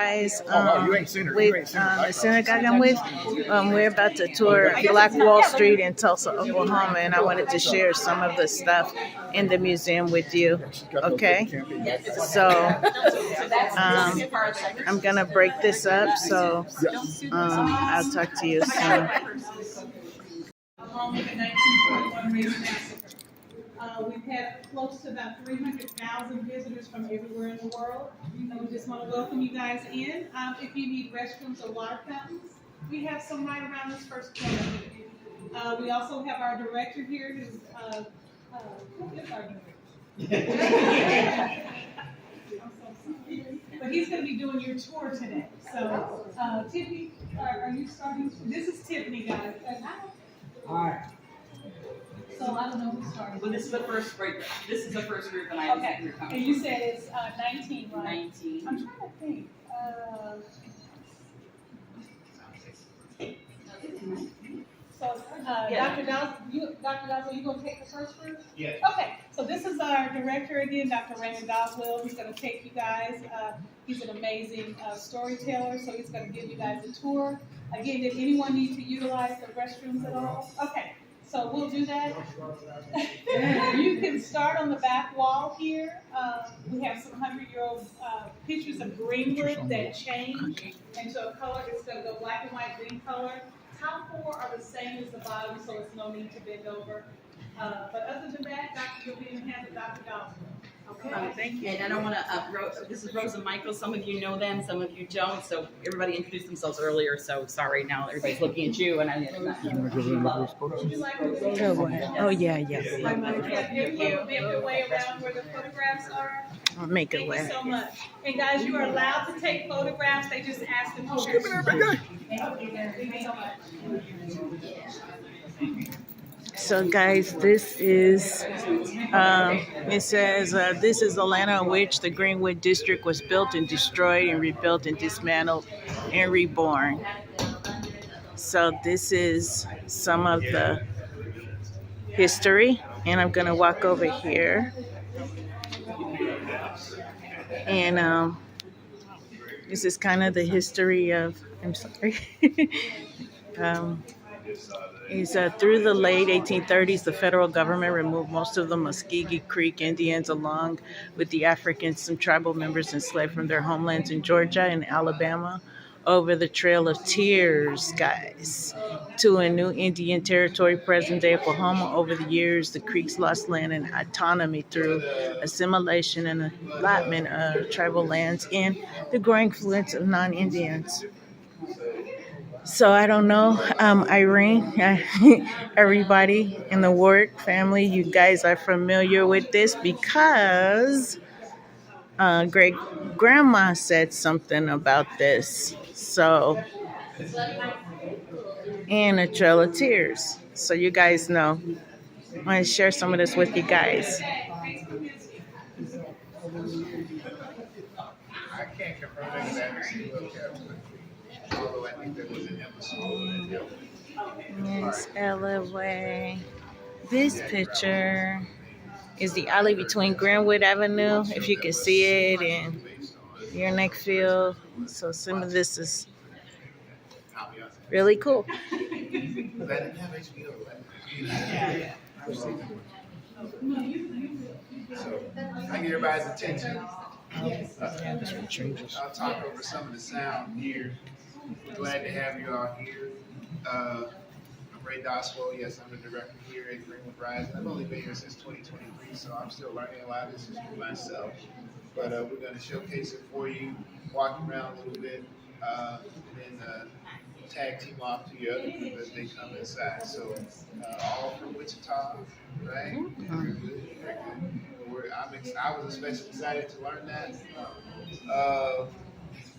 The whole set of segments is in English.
guys You ain't seen her. with the synagogue I'm with. We're about to tour Black Wall Street in Tulsa, Oklahoma, and I wanted to share some of the stuff in the museum with you. Okay, so I'm gonna break this up. So I'll talk to you soon. Along with the 1921 race massacre. We've had close to about 300,000 visitors from everywhere in the world. And we just want to welcome you guys in. If you need restrooms or water fountains, we have some right around this first corner here. We also have our director here who's, who is our director? But he's going to be doing your tour today. So, Tiffany, are you starting? This is Tiffany, guys. All right. So I don't know who started. Well, this is the first group. This is the first group, and I Okay. And you said it's 19, right? 19. I'm trying to think. So, Dr. Doswell, you gonna take the first group? Yeah. Okay. So this is our director again, Dr. Raymond Doswell. He's gonna take you guys. He's an amazing storyteller, so he's gonna give you guys a tour. Again, did anyone need to utilize the restrooms at all? Okay. So we'll do that. You can start on the back wall here. We have some 100-year-old pictures of Greenwood that change into a color. It's going to go black and white, green color. Top four are the same as the bottom, so it's no need to bend over. But other than that, you'll be in the hands of Dr. Dawson. Okay. Thank you. And I don't want to, this is Rose and Michael. Some of you know them, some of you don't. So everybody introduced themselves earlier. So sorry, now everybody's looking at you. And I didn't Would you like to Oh yeah, yeah. Make your way around where the photographs are. I'll make it Thank way. you so much. And guys, you are allowed to take photographs. They just ask them to share. Thank you so much. So guys, this is, it says, this is the land on which the Greenwood District was built and destroyed and rebuilt and dismantled and reborn. So this is some of the history, and I'm going to walk over here. And this is kind of the history of, I'm sorry. Through the late 1830s, the federal government removed most of the Muscogee Creek Indians along with the Africans, some tribal members enslaved from their homelands in Georgia and Alabama over the Trail of Tears, guys, to a new Indian territory, present-day Oklahoma. Over the years, the Creeks lost land and autonomy through assimilation and allotment of tribal lands and the growing influence of non-Indians. So I don't know, Irene, everybody in the Ward family, you guys are familiar with this because great grandma said something about this. So, and a Trail of Tears. So you guys know. I want to share some of this with you guys. I can't confirm that. Although I think there was an episode. Miss Ellaway. This picture is the alley between Greenwood Avenue, if you can see it, and your neck field. So some of this is really cool. So I get everybody's attention. I'll talk over some of the sound here. Glad to have you all here. I'm Ray Doswell. Yes, I'm the director here at Greenwood Rising. I've only been here since 2023, so I'm still learning a lot of this for myself. But we're going to showcase it for you, walk around a little bit, and then tag team off to your other group as they come inside. So all from Wichita, right? Very good, very good. I was especially excited to learn that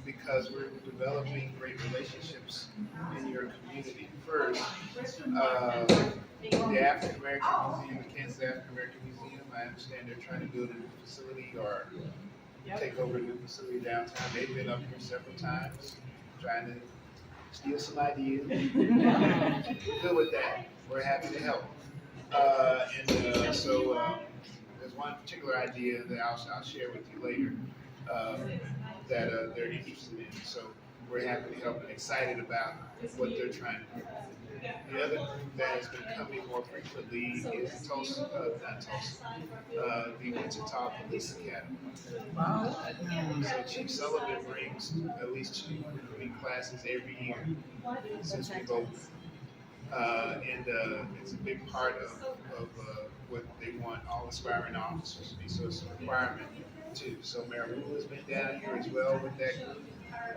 because we're developing great relationships in your community. First, the African American Museum, the Kansas African American Museum, I understand they're trying to build a new facility or take over a new facility downtown. They've been up here several times trying to steal some ideas. Good with that. We're happy to help. So there's one particular idea that I'll share with you later. that they're interested in. So we're happy to help and excited about what they're trying to do. The other group that has been coming more frequently is Tulsa, not Tulsa, the Wichita Police Academy. So Chief Sullivan brings at least two recruiting classes every year since we've opened. And it's a big part of what they want all aspiring officers to be. So it's a requirement too. So Mayor Rule has been down here as well with that group.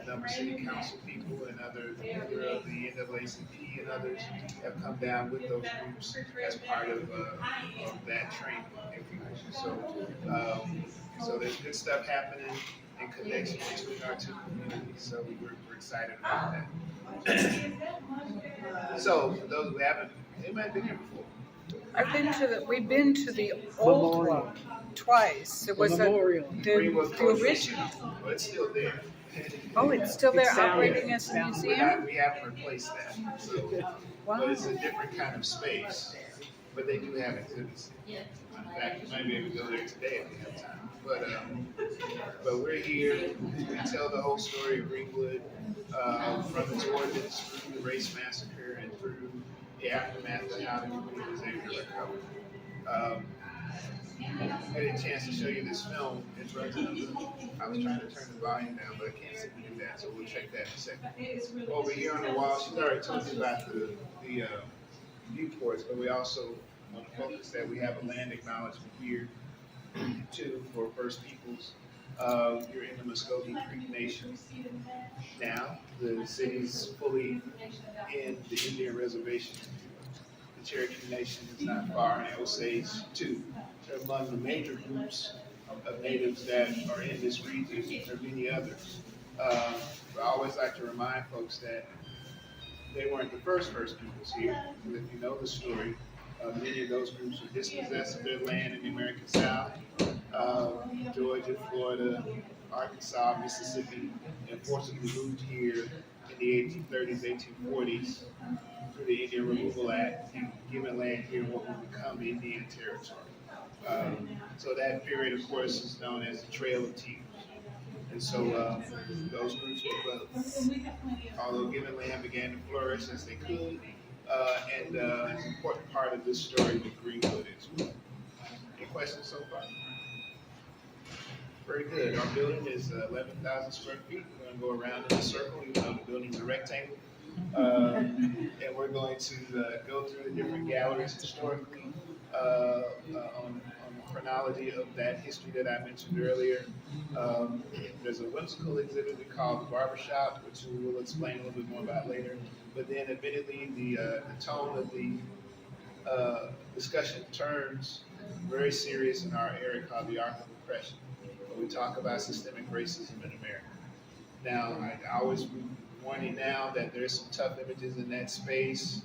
A number of city council people and other member of the NAACP and others have come down with those groups as part of that training. If you will. So there's good stuff happening and connection between our two communities. So we're excited about that. So for those who haven't, they might have been here before. We've been to the old one twice. There was the original. Well, it's still there. Oh, it's still there It's down operating there. as a museum? We haven't replaced that. So, but it's a different kind of space. But they do have exhibits. In fact, you might be able to go there today if you have time. But we're here. We tell the whole story of Greenwood from its origins through the race massacre and through the aftermath of how the community was able to recover. I had a chance to show you this film. It runs I was trying to turn the volume down, but I can't seem to do that, so we'll check that in a second. Over here on the wall, she's already told you about the viewports, but we also want to focus that we have a land acknowledgement here, too, for First Peoples. You're in the Muskogee Creek Nation now. The city's fully in the Indian reservation. The Cherokee Nation is not far, and Osage, too. They're among the major groups of natives that are in this region. There are many others. But I always like to remind folks that they weren't the first Peoples here. If you know the story, many of those groups were dispossessed of their land in the American South, Georgia, Florida, Arkansas, Mississippi, and forcibly moved here in the 1830s, 1840s through the Indian Removal Act, and given land here what would become Indian territory. So that period, of course, is known as the Trail of Tears. And so those groups were both, although given land began to flourish as they could, and it's an important part of this story with Greenwood as well. Any questions so far? Very good. Our building is 11,000 square feet. We're going to go around in a circle, even though the building's a rectangle. And we're going to go through the different galleries historically on the chronology of that history that I mentioned earlier. There's a whimsical exhibit we call the Barbershop, which we will explain a little bit more about later. But then, admittedly, the tone of the discussion turns very serious in our area called the Arc of Oppression. We talk about systemic racism in America. Now, I always warning now that there's some tough images in that space.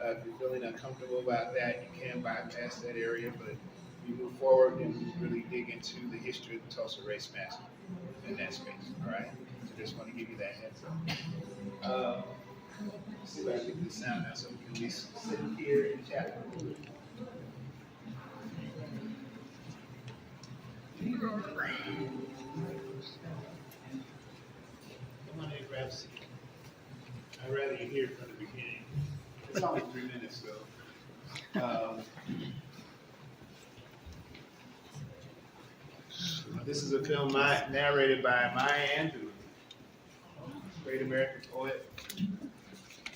If you're feeling uncomfortable about that, you can bypass that area, but we move forward and we really dig into the history of the Tulsa Race Massacre in that space, all right? So just want to give you that heads up. Let's see if I can get this sound now so we can at least sit here and chat. Come on in, grab a seat. I'd rather you hear it from the beginning. It's only 3 minutes, though. This is a film narrated by Maya Angelou, great American poet,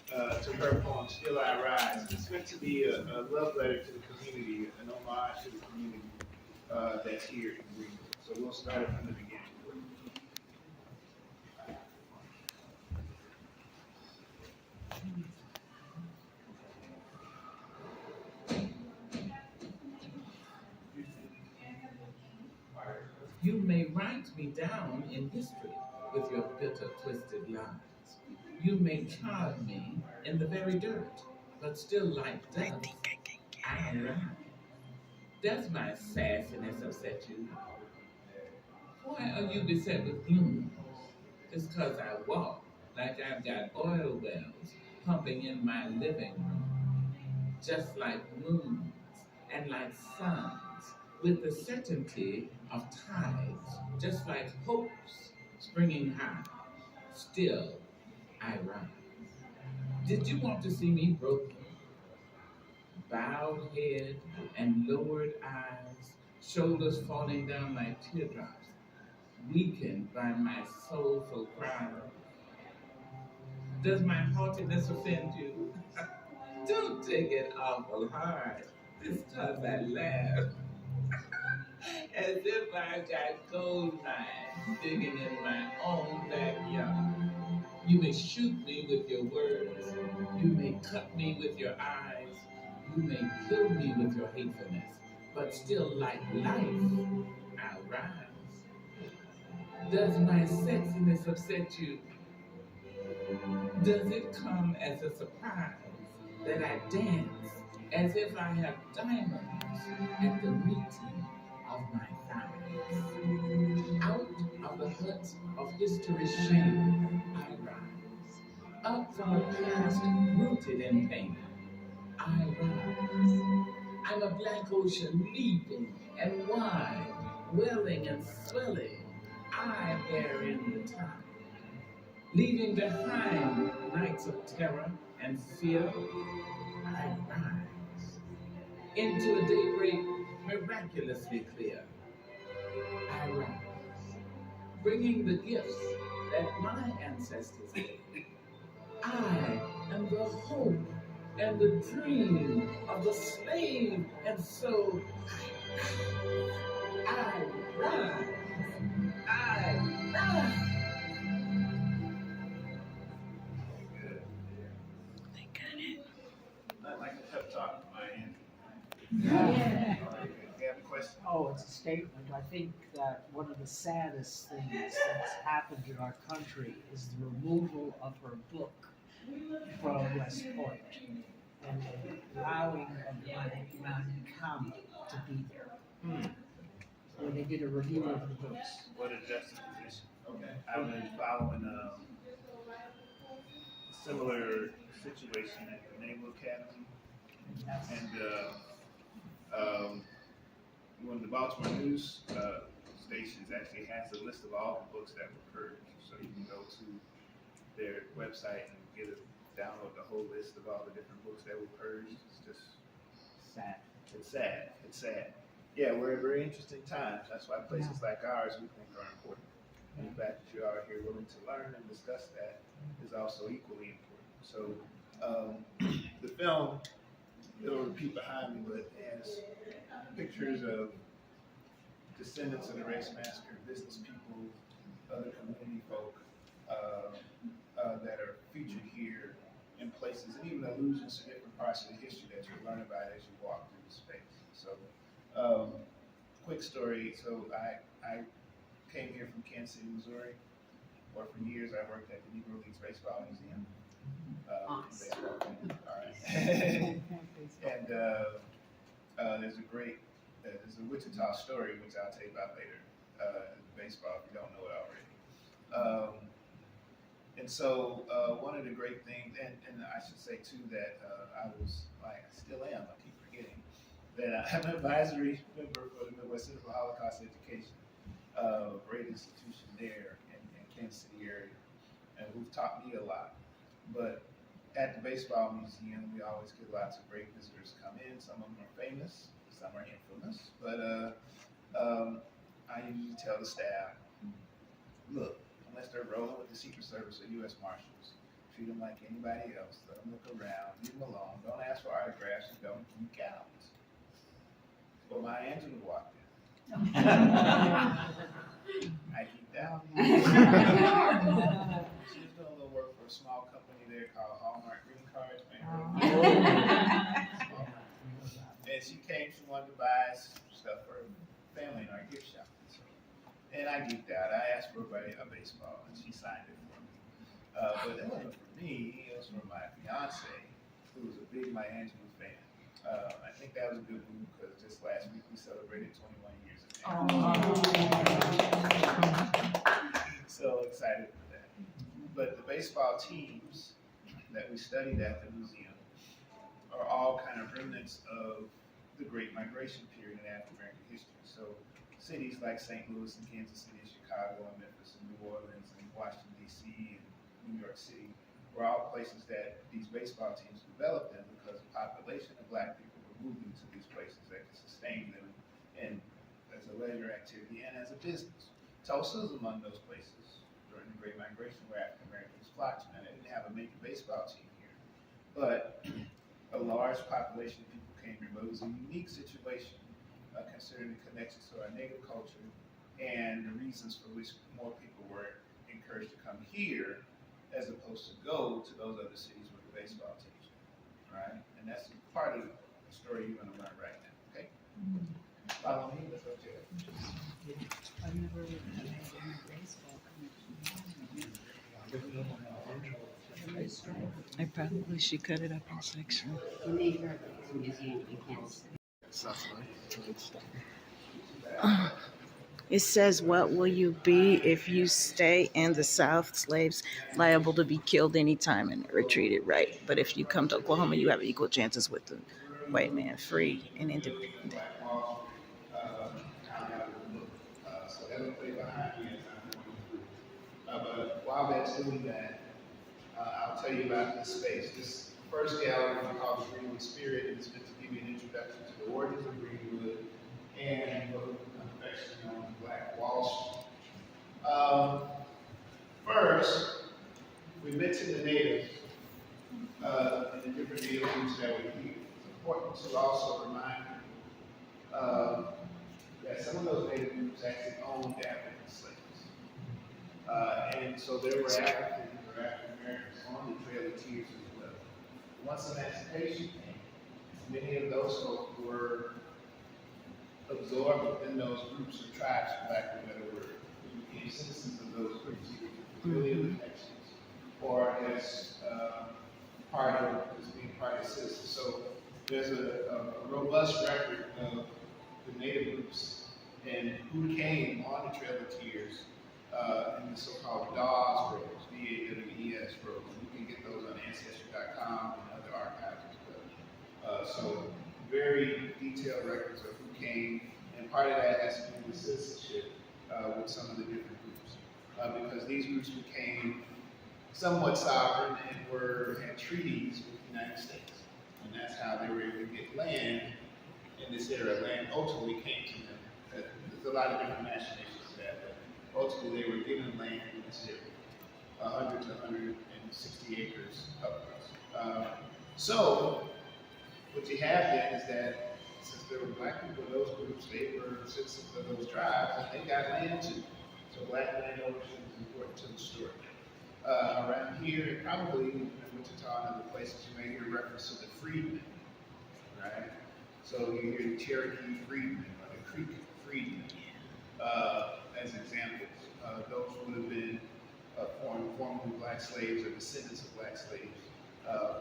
to her poem, Still I Rise. It's meant to be a love letter to the community, an homage to the community that's here in Greenwood. So we'll start it from the beginning. You may write me down in history with your bitter, twisted lies. You may charred me in the very dirt, but still like dust, I am right. Does my sassiness upset you? Why are you beset with gloom? Just 'cause I walk like I've got oil wells pumping in my living room. Just like moons and like suns, with the certainty of tides, just like hopes springing high, still I rise. Did you want to see me broken? Bowed head and lowered eyes, shoulders falling down like teardrops, weakened by my soulful cry. Does my haughtiness offend you? Don't take it awful hard. This time I laugh, as if I got gold mines digging in my own backyard. You may shoot me with your words. You may cut me with your eyes. You may kill me with your hatefulness. But still, like life, I'll rise. Does my sexiness upset you? Does it come as a surprise that I dance as if I have diamonds at the meeting of my thighs? Out of the hut of history's shame, I rise. Up from a past rooted in pain, I rise. I'm a black ocean leaping and wide, welling and swelling. I bear in the tide, leaving behind nights of terror and fear. I rise into a daybreak miraculously clear. I rise, bringing the gifts that my ancestors gave. I am the hope and the dream of the slave, and so I rise. I rise. Not like a pep talk from my end. Yeah. You have a question? Oh, it's a statement. I think that one of the saddest things that's happened in our country is the removal of her book from West Point and allowing Comma to be there. When they did a review of the books. What a juxtaposition. Okay. I've been following a similar situation at the Naval Academy. And one of the Baltimore news stations actually has a list of all the books that were purged. So you can go to their website and download the whole list of all the different books that were purged. It's just Sad. It's sad. It's sad. Yeah, we're in very interesting times. That's why places like ours we think are important. And the fact that you are here willing to learn and discuss that is also equally important. So the film, it'll repeat behind me, but it has pictures of descendants of the race massacre, business people, other community folk that are featured here in places, and even allusions to different parts of the history that you'll learn about as you walk through the space. So, quick story. So I came here from Kansas City, Missouri, where for years I worked at the Negro Leagues Baseball Museum. Baseball team. All right. And there's a Wichita story, which I'll tell you about later, baseball, if you don't know it already. And so one of the great things, and I should say too that I still am, I keep forgetting, that I'm an advisory member for the Midwest Center for Holocaust Education, a great institution there in Kansas City area, and who've taught me a lot. But at the Baseball Museum, we always get lots of great visitors come in. Some of them are famous, some are infamous, but I usually tell the staff, look, unless they're rolling with the Secret Service or U.S. Marshals, treat them like anybody else. Let them look around, leave them alone. Don't ask for autographs and don't geek out. But my Angela walked in. I geeked out. She was doing a little work for a small company there called Hallmark Green Cards. And she came, she wanted to buy stuff for her family in our gift shop. And I geeked out. I asked for a baseball, and she signed it for me. But it wasn't for me. It was for my fiance, who was a big Maya Angelou fan. I think that was a good move because just last week we celebrated 21 years of marriage. So excited for that. But the baseball teams that we studied at the museum are all kind of remnants of the Great Migration period in African American history. So cities like St. Louis and Kansas City, and Chicago and Memphis and New Orleans and Washington, D.C. and New York City were all places that these baseball teams developed in because the population of black people were moving to these places that could sustain them and as a leisure activity and as a business. Tulsa is among those places during the Great Migration where African Americans flocked. And they didn't have a major baseball team here, but a large population of people came here. But it was a unique situation considering the connections to our native culture and the reasons for which more people were encouraged to come here as opposed to go to those other cities with the baseball teams, right? And that's part of the story you're going to learn right now, okay? Follow me, let's go to it. I never would have had any baseball connection. I probably should cut it up in sections. When they heard it was a museum, you can't see. It says, what will you be if you stay in the South? Slaves liable to be killed anytime and are treated right. But if you come to Oklahoma, you have equal chances with the white man, free and independent. So that'll play behind me as I'm going through. But while that's doing that, I'll tell you about this space. This first gallery we call the Greenwood Spirit, and it's meant to give you an introduction to the origins of Greenwood and what we've become affectionately known as Black Wall Street. First, we mentioned the natives and the different native groups that were here. It's important to also remind people that some of those native groups actually owned African slaves. And so there were Africans or African Americans on the Trail of Tears as well. Once emancipation came, many of those folks were absorbed within those groups or tribes, for lack of a better word, who became citizens of those groups, either through familial connections or as being part of citizens. So there's a robust record of the native groups and who came on the Trail of Tears in the so-called DAWS roads, D-A-W-E-S roads. You can get those on Ancestry.com and other archives as well. So very detailed records of who came, and part of that has to do with citizenship with some of the different groups. Because these groups became somewhat sovereign and had treaties with the United States. And that's how they were able to get land in this area. Land ultimately came to them. There's a lot of different machinations to that, but ultimately they were given land in this area, 100 to 160 acres upwards. So what you have then is that since there were black people in those groups, they were citizens of those tribes, and they got land too. So black land ownership is important to the story. Around here, probably in Wichita and other places, you may hear reference to the freedmen, right? So you hear the Cherokee freedmen or the Creek freedmen as examples. Those would have been formerly black slaves or descendants of black slaves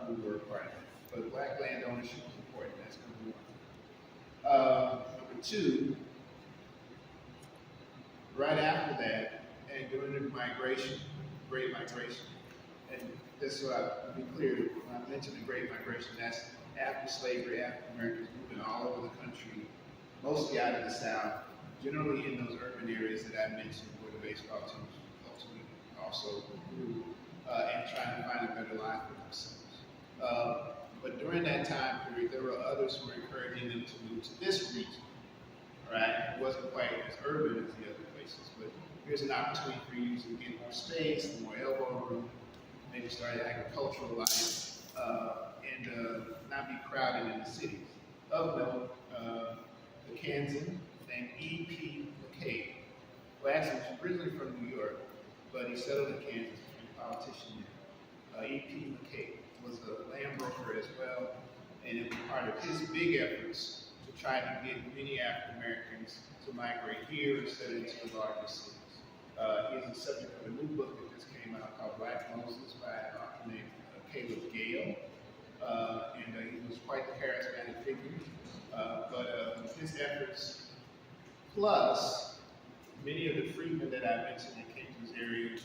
who were part of it. But black land ownership is important. That's number one. Number two, right after that, and during the migration, Great Migration, and this is what I'll be clear, when I mention the Great Migration, that's after slavery, African Americans moving all over the country, mostly out of the South, generally in those urban areas that I mentioned where the baseball teams ultimately also grew, and trying to find a better life for themselves. But during that time period, there were others who were encouraging them to move to this region, right? It wasn't quite as urban as the other places, but here's an opportunity for you to get more space, more elbow room, maybe start agricultural life, and not be crowded in the cities. Of note, the Kansan named E.P. McCabe, who actually was originally from New York, but he settled in Kansas, became a politician there. E.P. McCabe was a land broker as well, and it was part of his big efforts to try to get many African Americans to migrate here instead of into the larger cities. He's the subject of a new book that just came out called Black Moses by an author named Caleb Gale. And he was quite the charismatic figure. But his efforts, plus many of the freedmen that I mentioned that came to this area,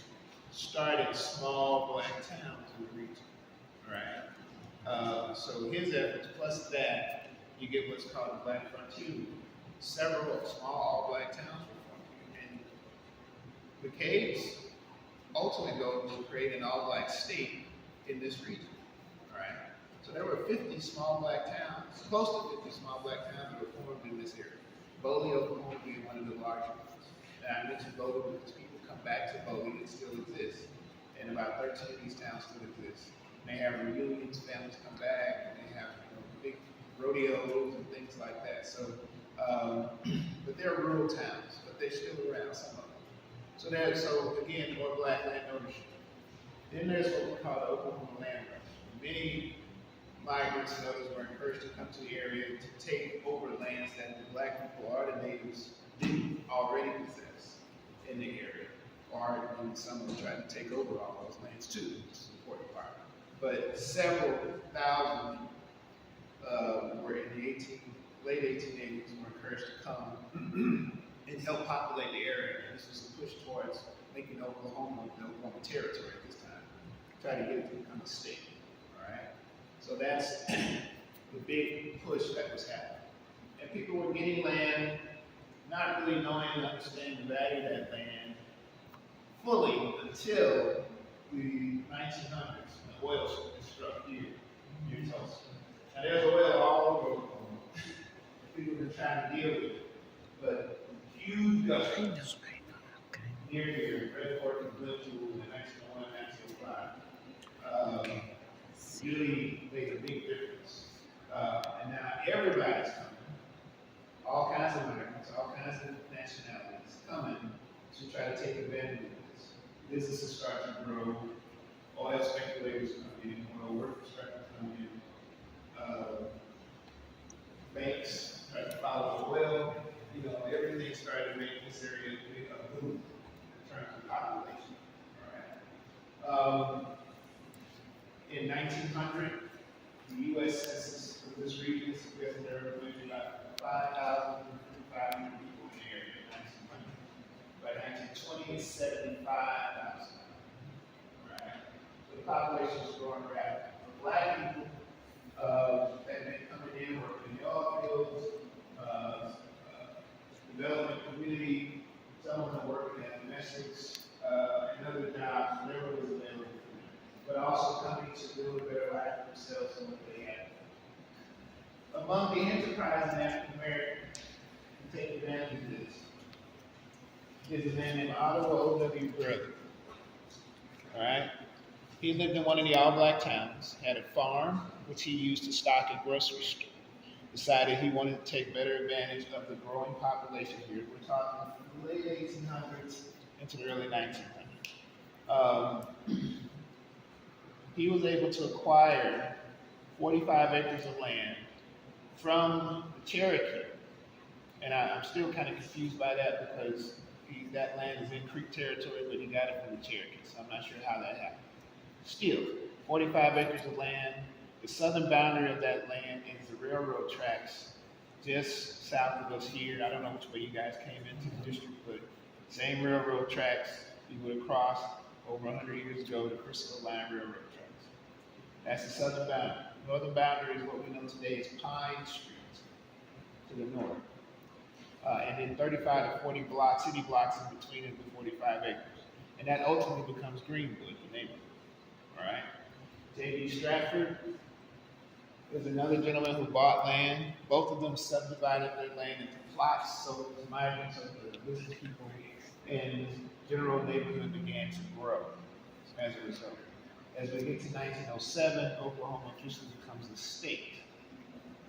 started small black towns in the region, right? So his efforts, plus that, you get what's called the Black Frontier Movement. several small all-black towns were formed. And McCabe's ultimate goal was to create an all-black state in this region. All right. So there were 50 small black towns, close to 50 small black towns that were formed in this area. Boley, Oklahoma being one of the larger ones. And I mentioned Boley because people come back to Boley, it still exists. And about 13 of these towns still exist. And they have reunions, families come back, and they have big rodeos and things like that. So, but they're rural towns, but they're still around, some of them. So again, more black land ownership. Then there's what we call the Oklahoma land rush. Many migrants and others were encouraged to come to the area to take over lands that the black people or the natives didn't already possess in the area. Or some of them tried to take over all those lands too, which is the important part. But several thousand were in the late 1880s were encouraged to come and help populate the area. And this was a push towards making Oklahoma the Oklahoma territory at this time. Try to get it to become a state. All right. So that's the big push that was happening. And people were getting land, not really knowing and understanding the value of that land fully until the 1900s, when the oil struck here in Tulsa. Now there's oil all over Oklahoma. People have been trying to deal with it. But huge gushers near here, Red Fork and Glenpool in 1901 and 1905, really made a big difference. And now everybody's coming, all kinds of migrants, all kinds of nationalities coming to try to take advantage of this. Businesses start to grow, oil speculators come in, oil workers start to come in, banks start to follow the oil. Everything started to make this area a boom in terms of population. All right. In 1900, the U.S. Census for this region suggested there were going to be about 5,500 people in the area in 1900. By 1920, it's 75,000. Right? So the population is growing rapidly. The black people that have been coming in, working in the oil fields, development community, some of them working at domestics, and other jobs, whatever was available for them. But also coming to build a better life for themselves and what they have. Among the enterprising African Americans who take advantage of this is a man named Ottawa O.W. Brother. All right? He lived in one of the all-black towns, had a farm, which he used to stock a grocery store. Decided he wanted to take better advantage of the growing population here. We're talking from the late 1800s into the early 1900s. He was able to acquire 45 acres of land from the Cherokee. And I'm still kind of confused by that because that land is in Creek territory, but he got it from the Cherokee, so I'm not sure how that happened. Still, 45 acres of land. The southern boundary of that land is the railroad tracks just south of us here. I don't know which way you guys came into the district, but same railroad tracks you would have crossed over 100 years ago, the Frisco Line Railroad tracks. That's the southern boundary. The northern boundary is what we know today as Pine Street to the north. And then 35 to 40 blocks, city blocks in between of the 45 acres. And that ultimately becomes Greenwood, the neighborhood. All right? J.B. Stratford is another gentleman who bought land. Both of them subdivided their land into plots so that the migrants or the business people in the general neighborhood began to grow as a result. As we get to 1907, Oklahoma officially becomes a state.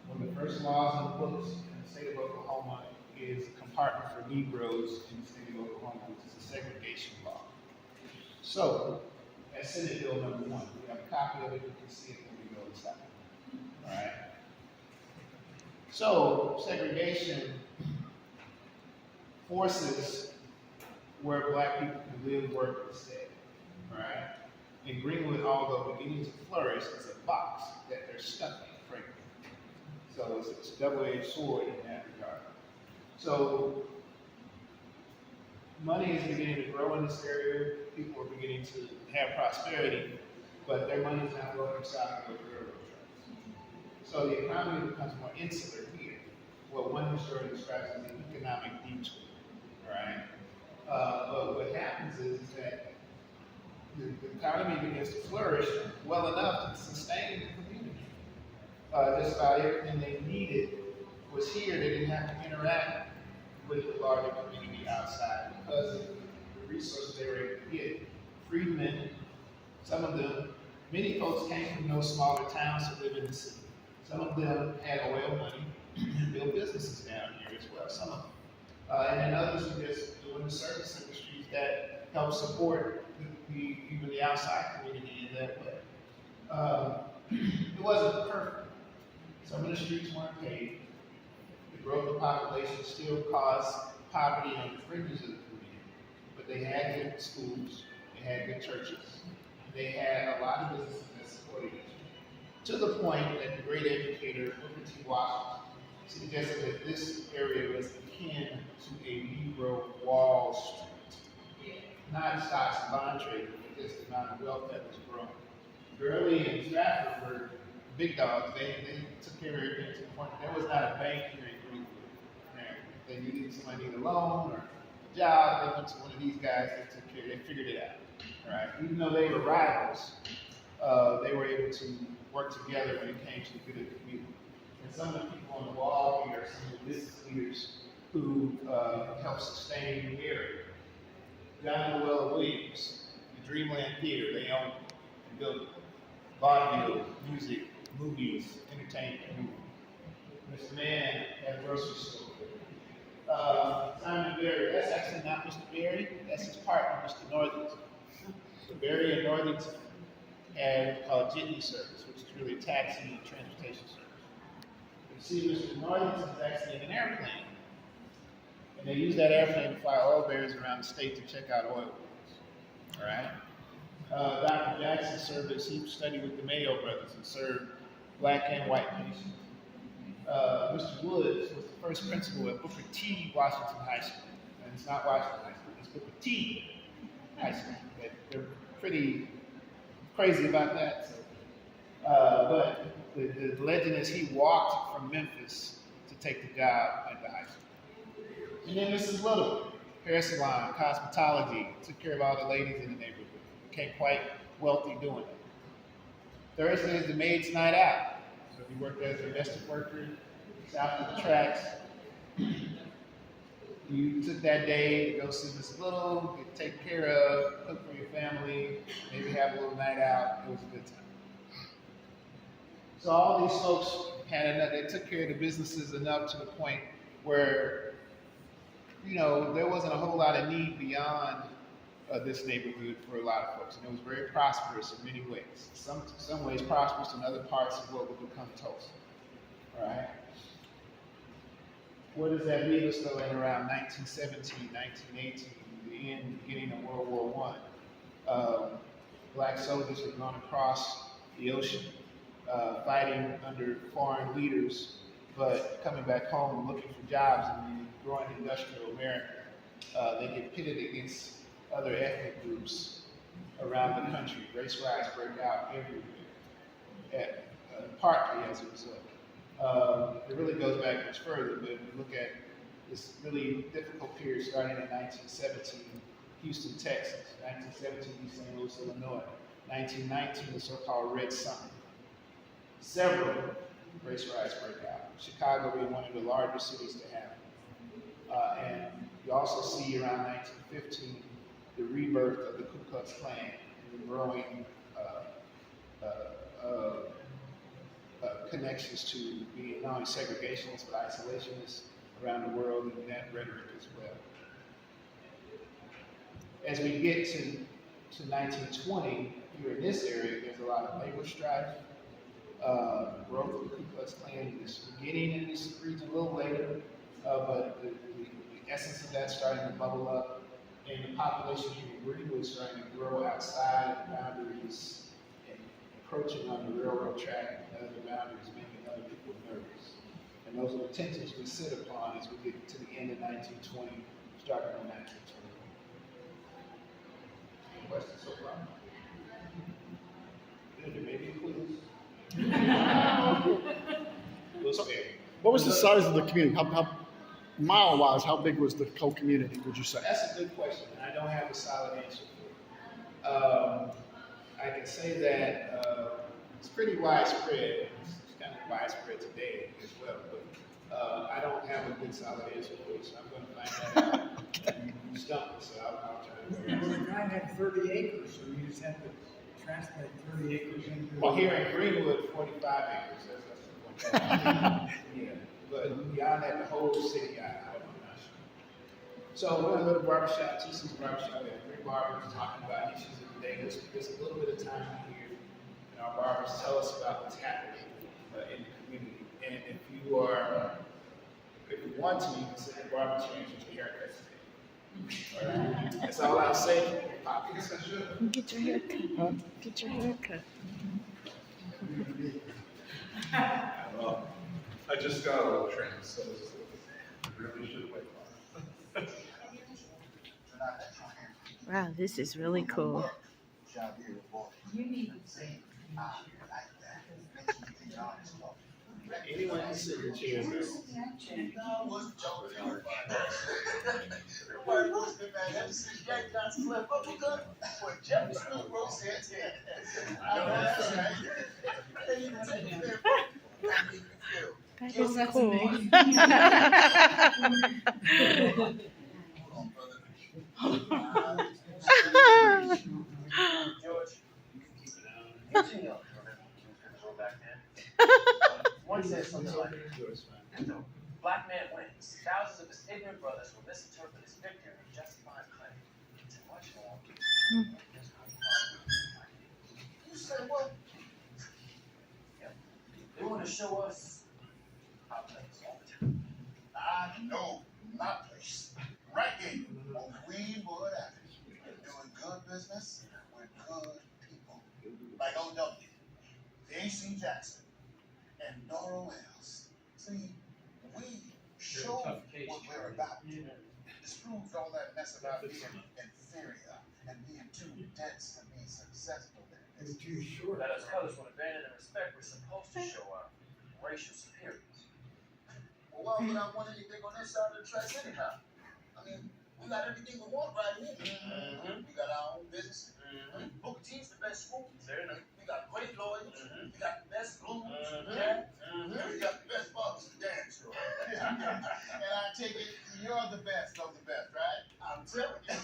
One of the first laws on the books in the state of Oklahoma is a compartment for Negroes in the state of Oklahoma, which is a segregation law. So, that's Senate Bill number 1. We have a copy of it, you can see it when we go inside. All right. So, segregation forces where black people can live, work, and stay. All right. And Greenwood, although beginning to flourish, is a box that they're stuck in, frankly. So it's a double-edged sword in that regard. So money is beginning to grow in this area. People are beginning to have prosperity, but their money is not going south of the railroad tracks. So the economy becomes more insular here. what one historian describes as an economic detour, right? But what happens is that the economy begins to flourish well enough to sustain the community. Just about everything they needed was here. They didn't have to interact with the larger community outside because of the resources they were able to get. Freedmen, some of them, many folks came from those smaller towns to live in the city. Some of them had oil money and built businesses down here as well, some of them. And then others were just doing the service industries that help support even the outside community in that way. It wasn't perfect. Some of the streets weren't paved. The growth of population still caused poverty on the fringes of the community. But they had good schools, they had good churches, and they had a lot of businesses that supported each other. To the point that the great educator Booker T. Washington suggested that this area was akin to a Negro Wall Street. Not stocks and bond trading, but just the amount of wealth that was growing. Gurley and Stratford were big dogs. They took care of everything to the point that there was not a bank here in Greenwood. If they needed somebody needed a loan or a job, they went to one of these guys that took care, they figured it out. All right? Even though they were rivals, they were able to work together when it came to the good of the community. And some of the people on the wall here are some of the business leaders who helped sustain the area. John Llewellyn Williams, the Dreamland Theater, they owned and built it. Vaudeville, music, movies, entertainment. Mr. Mann had a grocery store. Simon Berry, that's actually not Mr. Berry, that's his partner, Mr. Northington. So Berry and Northington had called Jitney service, which is really a taxi and transportation service. You see, Mr. Northington is actually in an airplane. And they use that airplane to fly oil barrels around the state to check out oil wells. All right? Dr. Jackson's service, he studied with the Mayo brothers and served black and white patients. Mr. Woods was the first principal at Booker T. Washington High School. And it's not Washington High School, it's Booker T. High School. They're pretty crazy about that. But the legend is he walked from Memphis to take the job at the high school. And then Mrs. Little, hair salon, cosmetology, took care of all the ladies in the neighborhood. Became quite wealthy doing it. Thursday is the maid's night out. So if you worked as a domestic worker, south of the tracks, you took that day to go see Mrs. Little, get taken care of, cook for your family, maybe have a little night out. It was a good time. So all these folks had enough, they took care of the businesses enough to the point where, you know, there wasn't a whole lot of need beyond this neighborhood for a lot of folks. And it was very prosperous in many ways. Some ways prosperous in other parts of what would become Tulsa. All right? Where does that leave us though in around 1917, 1918, the end, beginning of World War I? Black soldiers had gone across the ocean fighting under foreign leaders, but coming back home looking for jobs in the growing industrial America. They get pitted against other ethnic groups around the country. Race riots break out everywhere, partly as a result. It really goes back much further, but if you look at this really difficult period starting in 1917, Houston, Texas, 1917, St. Louis, Illinois, 1919, the so-called Red Summer. Several race riots break out. Chicago being one of the largest cities to have. And you also see around 1915 the rebirth of the Ku Klux Klan and the growing connections to being not only segregationists but isolationists around the world and that rhetoric as well. As we get to 1920, here in this area, there's a lot of labor strife. Growth of the Ku Klux Klan is beginning in this region a little later, but the essence of that starting to bubble up, and the population here in Greenwood is starting to grow outside the boundaries and encroaching on the railroad track and other boundaries, making other people nervous. And those are the tensions we sit upon as we get to the end of 1920, starting in 1920. Any questions so far? Good, there may be clues. We'll spare. What was the size of the community? How mile-wise, how big was the whole community, would you say? That's a good question. I don't have a solid answer for it. I can say that it's pretty widespread. It's kind of widespread today as well, but I don't have a good solid answer for it, so I'm going to find that out. You stumped me, so I'll try to figure it Well, out. the guy had 30 acres, so you just have to transplant 30 acres into. Well, here in Greenwood, 45 acres. That's the point. Yeah, but beyond that, the whole city, I'm not sure. So we're going to go to barbershop, TC's barbershop. We have three barbers talking about issues of the day. Let's spend just a little bit of time here, and our barbers tell us about what's happening in the community. And if you want to, you can sit in the barber chair and get your haircut today. All right? That's all I'll say. Get your hair cut. Get your hair cut. I just got a little trim, so really should wait. Wow, this is really cool. Anyone can sit in the chair, though. That is cool. One says something like, "Black man wins. Thousands of his ignorant brothers will misinterpret his victory and justify claim to much more." You say what? Yep. They want to show us our place all the time. I know my place. Right here on Greenwood Avenue. Doing good business with good people. Like O.W., A.C. Jackson, and Dora Wells. See, we show what we're about. Disproves all that mess about being inferior and being too dense to be successful. It's too short. Let us colors will abandon the respect we're supposed to show our racial superiors. Well, why would I want anything on this side of the tracks anyhow? I mean, we got everything we want right here. We got our own business. Booker T's the best school. We got great lawyers. We got the best blues. Yeah. We got the best barbers to dance to. And I take it you're the best of the best, right? I'm telling you.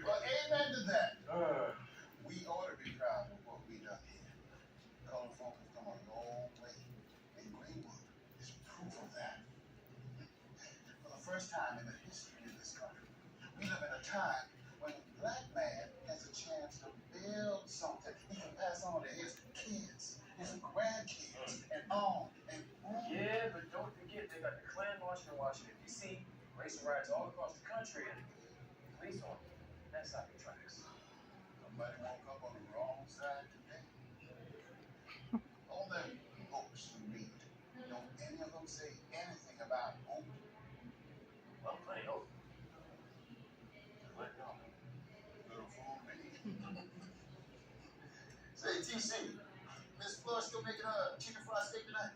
Well, amen to that. We ought to be proud of what we done here. Colored folk have come a long way. And Greenwood is proof of that. For the first time in the history of this country, we live in a time when a black man has a chance to build something he can pass on to his kids, his grandkids, and on and on. Yeah, but don't forget they got the Klan marching in Washington, D.C., racing riots all across the country, and police on that side of the tracks. Somebody woke up on the wrong side today. All them books you read, don't any of them say anything about hope? Well, plenty of hope. Let go. Little fool me. Say, TC, Miss Fleur still making her chicken fried steak tonight?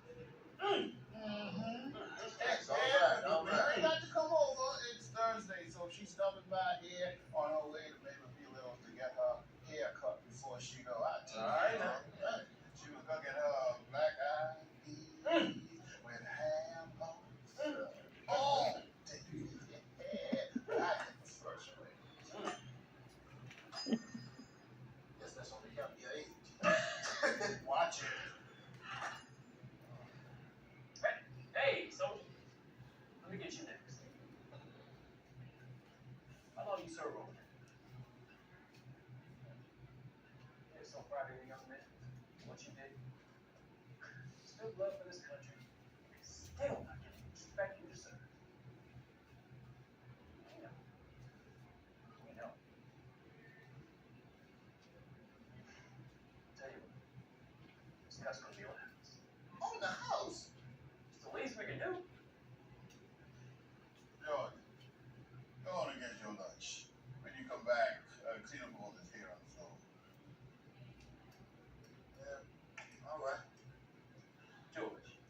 That's all right, all right. You ain't got to come over. It's Thursday, so she's stopping by here on her way to Maple Hills to get her hair cut before she go out. All right. She was cooking her black-eyed peas with ham hocks. Oh, but I did the first way. Guess that's only help your age. Watch it. Hey, so let me get you next. How long you serve over there? You're so proud of your young man. What you did. Still love for this country. Still not getting the respect you deserve. We know. We know. Tell you what. This guy's gonna be on the house. On the house? It's the least we can do. George, go on and get your lunch. When you come back, clean up all this hair on the floor. Yeah, all right. George,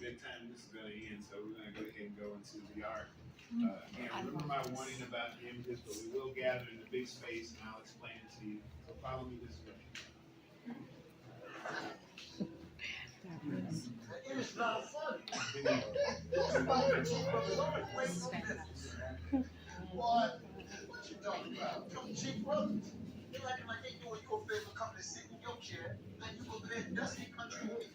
good time this is going to end, so we're going to go ahead and go into the art. Again, remember my warning about the images, but we will gather in the big space, and I'll explain it to you. So follow me this way. It's not funny. This fucking Chief Brothers always waiting on business. Boy, what you talking about? Them Chief Brothers? They acting like they doing you a favor coming to sit in your chair, and you over there dusty country ways.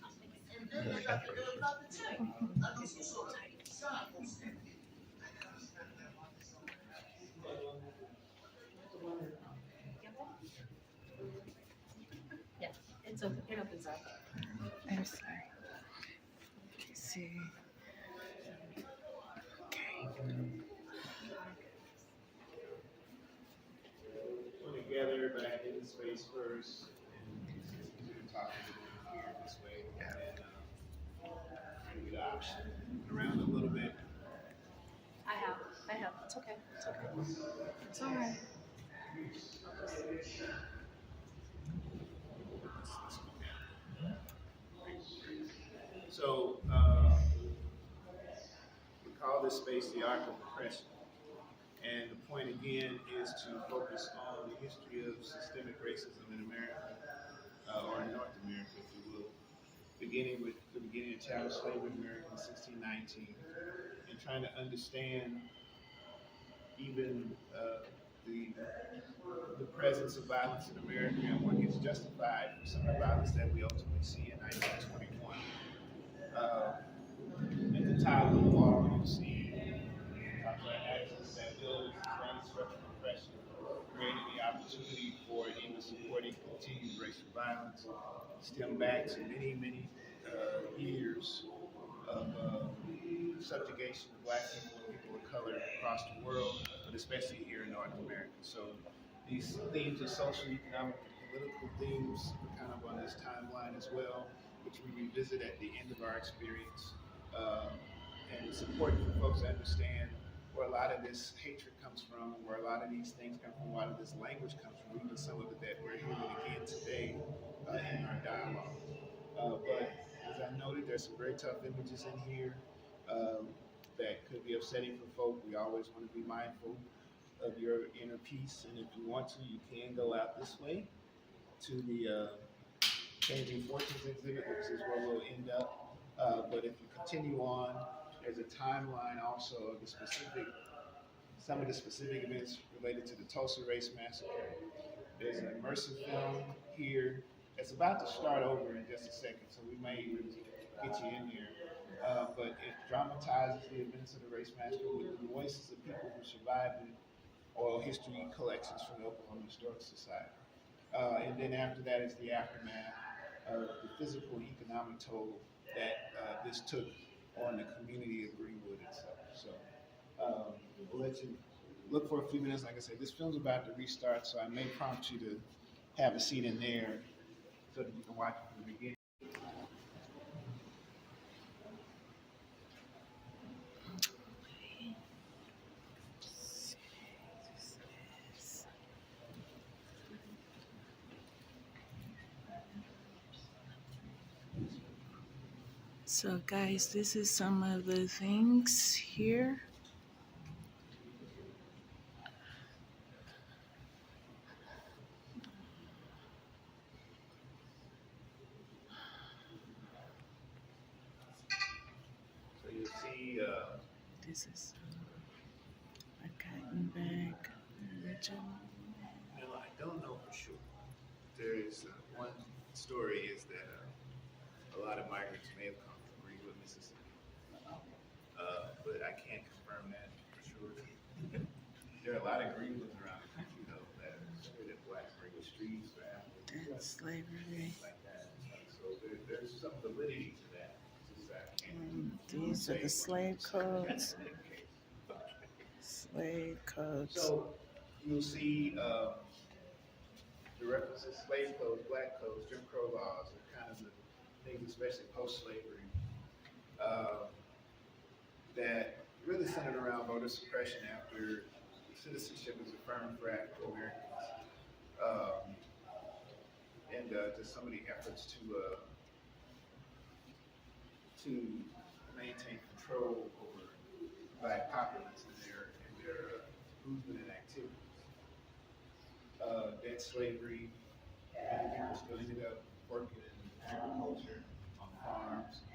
And then they got the nerve not to tell you. I know some sort of side folks there. I gotta spend their money somewhere else. Yeah, it's open. It opens up. I'm sorry. Let's see. We're going to gather back in the space first, and we're talking here this way, and then trying to get option around a little bit. I have. It's okay. It's okay. It's all right. So we call this space the arc of oppression. And the point again is to focus on the history of systemic racism in America, or in North America, if you will, beginning with the beginning of chattel slavery in America in 1619, and trying to understand even the presence of violence in America and what gets justified for some of the violence that we ultimately see in 1921. At the top of the wall, you'll see talks about access that builds sustained structural oppression, creating the opportunity for even supporting continued racial violence, stem back to many, many years of subjugation of black people and people of color across the world, but especially here in North America. So these themes of social, economic, and political themes are kind of on this timeline as well, which we revisit at the end of our experience. And it's important for folks to understand where a lot of this hatred comes from, where a lot of these things come from, a lot of this language comes from, even some of it that we're hearing again today in our dialogue. But as I noted, there's some very tough images in here that could be upsetting for folk. We always want to be mindful of your inner peace, and if you want to, you can go out this way to the Changing Fortunes exhibit, which is where we'll end up. But if you continue on, there's a timeline also of some of the specific events related to the Tulsa Race Massacre. There's an immersive film here that's about to start over in just a second, so we may even get you in there. But it dramatizes the events of the Race Massacre with the voices of people who survived it, oral history collections from the Oklahoma Historical Society. And then after that is the aftermath of the physical and economic toll that this took on the community of Greenwood itself. So we'll let you look for a few minutes. Like I said, this film's about to restart, so I may prompt you to have a seat in there so that you can watch it from the beginning. So guys, this is some of the things here. So you'll see This is a cotton bag original. no, I don't know for sure. There is one story is that a lot of migrants may have come from Greenwood, Mississippi. But I can't confirm that for sure. There are a lot of Greenwoods around the country, though, that are straight up black Greenwood streets, That's slavery. like that. So there's some validity to that. Just that I can't These are the slave codes. Slave codes. So you'll see the references, slave codes, black codes, Jim Crow laws, are kind of the things, especially post-slavery, that really centered around voter suppression after citizenship was affirmed for African Americans, and just some of the efforts to maintain control over black populace and their movement and activities. Debt slavery, many people still ended up working in agriculture, on farms,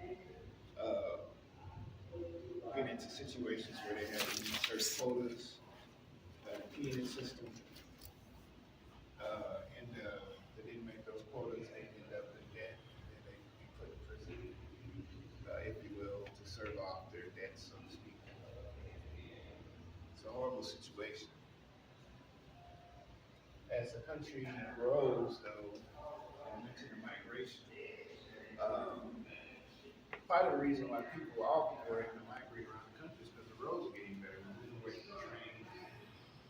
get into situations where they had to meet certain quotas, the penal system, and they didn't make those quotas, they ended up in debt, and they be put in prison, if you will, to serve off their debt, so to speak. It's a horrible situation. As the country grows, though, I mentioned the migration. Part of the reason why all people are able to migrate around the country is because the roads are getting better. We're moving away from trains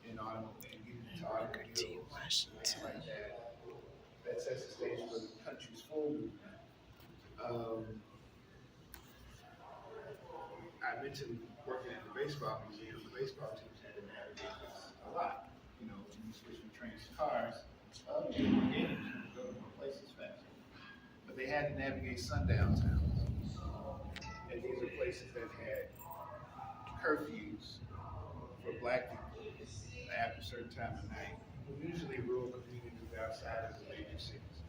and getting into automobiles, things like that. That sets the stage for the country's full movement. I mentioned working at the baseball museum. The baseball teams had to navigate this a lot. You know, when you switch from trains to cars, you get more games, you go to more places faster. But they had to navigate sundown towns. And these are places that had curfews for black people after a certain time of night. Usually rural communities outside of the major cities.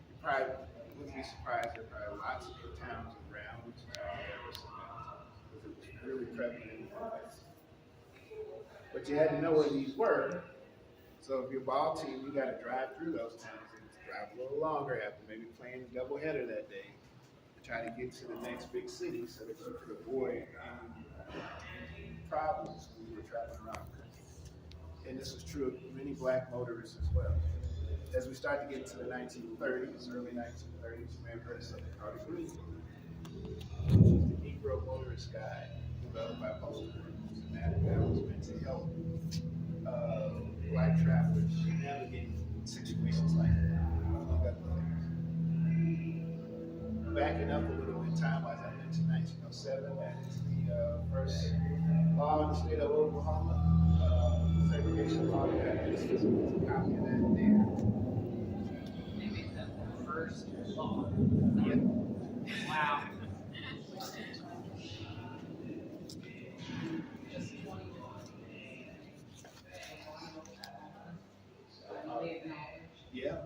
You probably wouldn't be surprised there are probably lots of towns around Wichita that were sundown towns because it was really prevalent in the place. But you had to know where these were. So if you're a ball team, you got to drive through those towns and drive a little longer after maybe playing a doubleheader that day. Try to get to the next big city so that you could avoid any problems when you were traveling around the country. And this was true of many black motorists as well. As we start to get into the 1930s, early 1930s, you may have heard of something called the Green Book, which was the Negro Motorist Guide developed by postal workers. And that was meant to help black travelers navigate situations like that, among other things. Backing up a little bit time-wise, I mentioned 1907, that is the first law in the state of Oklahoma, segregation law. This is a copy of that there. They made that the first law. Yep. Wow. Yeah,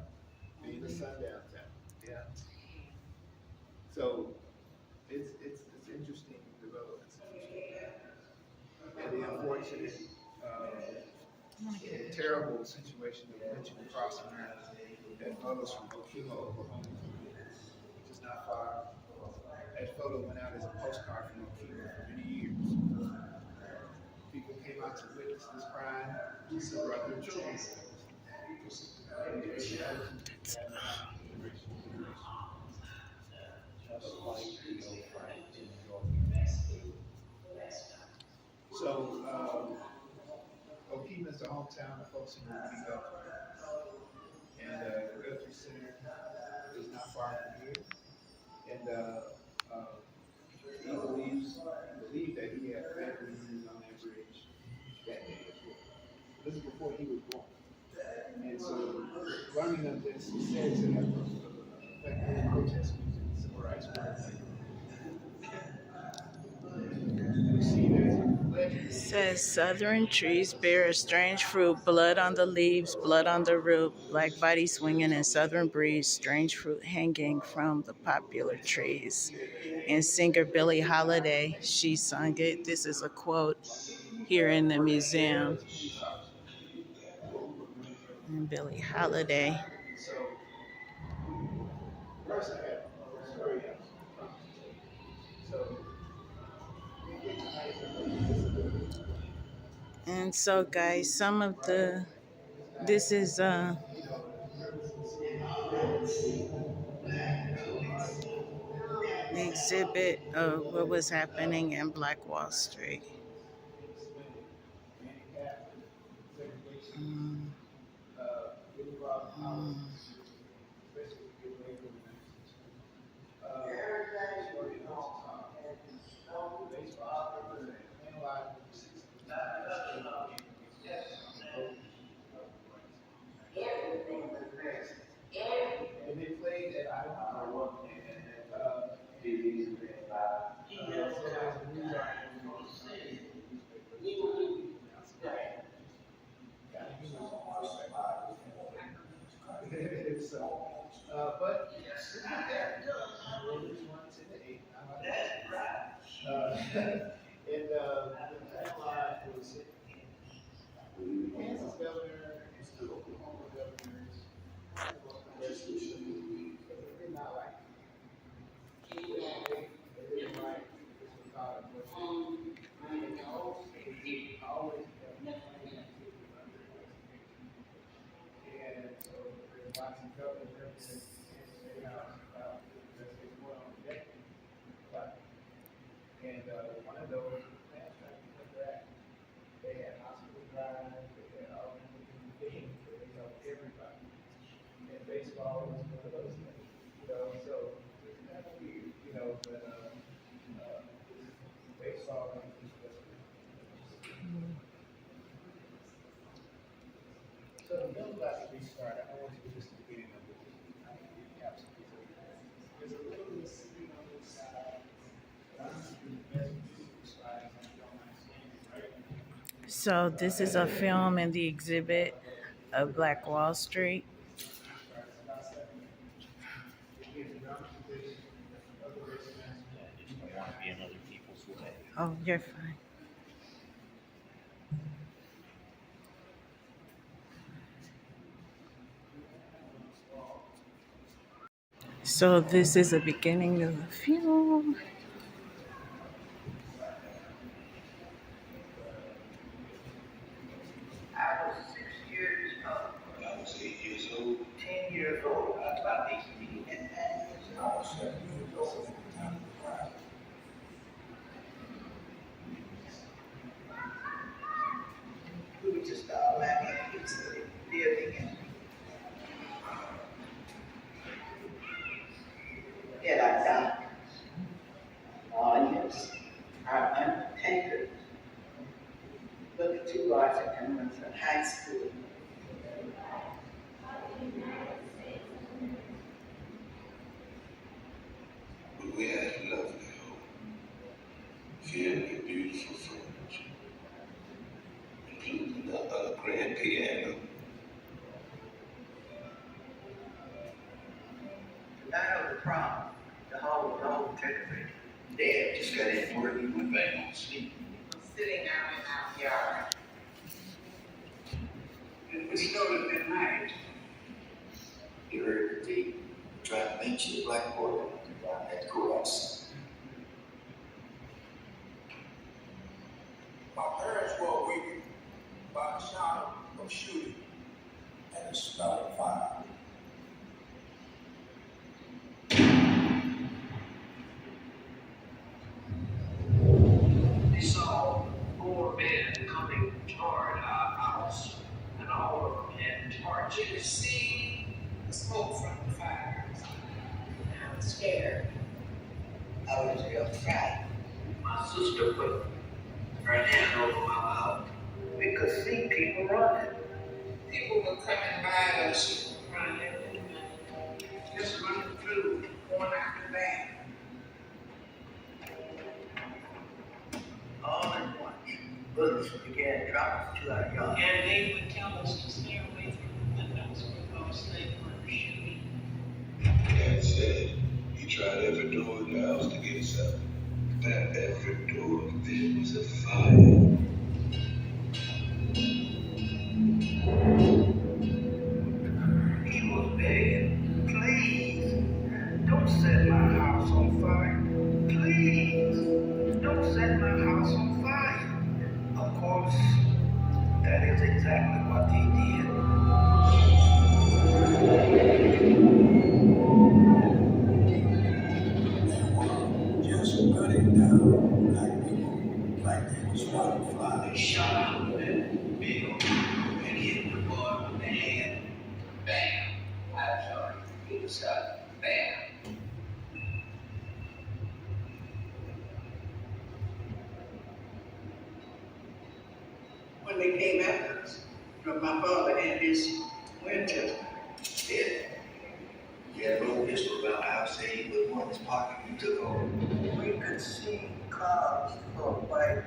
being a sundown town. Yeah. So it's interesting developments. And the unfortunate, terrible situation that we mentioned across America. That photos from Wichita, Oklahoma, which is not far. That photo went out as a postcard from Wichita for many years. People came out to witness this crime, brought their children. So, Okemah is the hometown of folks in Wichita, and the Guthrie Center is not far from here. And he believed that he had family members on that bridge that day as well. This is before he was born. And so, learning of this, he said to have affected protest music and civil rights movement. We see that legend. Says southern trees bear a strange fruit, blood on the leaves, blood on the root, black body swinging in southern breeze, strange fruit hanging from the popular trees. And singer Billie Holiday, she sung it. This is a quote here in the museum. And Billie Holiday. First, I got a story else. So, and so guys, some of this is the exhibit of what was happening in Black Wall Street. And they played at So, but yes, we did that. Romans 1:10-8. That's right. And that line was Kansas governor, Oklahoma governors, they did not like it. They didn't like it. This was not a Muslim. And always kept complaining and so there's lots of governors representing the Kansas State House about investigating going on today. And one of those was fast track to Iraq. They had hospital drives, they had all kinds of different things where they helped everybody. And baseball was one of those things, so it's kind of weird, but baseball is just so the bill about to restart. I want to do just the beginning of it. There's a little Mississippi on this side, but I'm just doing the best slides and don't mind standing right. So this is a film in the exhibit of Black Wall Street. Oh, you're fine. So this is the beginning of the film. I was 6 years old. I was 8 years old. 10 years old. I was about 18 and I was 7 years old. We were just all laughing at kids living in our doctors, lawyers, our undertakers. Look at two boys that come from high school. We had a lovely home, filled with beautiful furniture, including a grand piano. The night of the prom, the whole decorated. Dad just got in work, he went back home to sleep. Sitting down in our yard. It was still a good night. He heard the deep trying to mention the black boy down at the courthouse. My parents were awakened by the sound of shooting and the smell of fire. They saw 4 men coming toward our house, and all of them had torches. See the smoke from the fire. I was scared. I was real frightened. My sister put her hand over my mouth. We could see people running. People were coming by us, running, just running through, going out the back. All at once, bullets began dropping to our yard. And they would tell us to stay away from the windows because they were shooting. Dad said he tried every door in the house to get us out. But at every door there was a fire. He was begging, please, don't set my house on fire. Please, don't set my house on fire. Of course, that is exactly what they did. They were just cutting down black people like they was wildfire. They shot out with that big old and hit the boy on the head. Bam! I'm sorry. He was shot. Bam! When they came after us, from my father and his Winchester, he had a little pistol around the house, saying he put one in his pocket and took off. We could see cars from white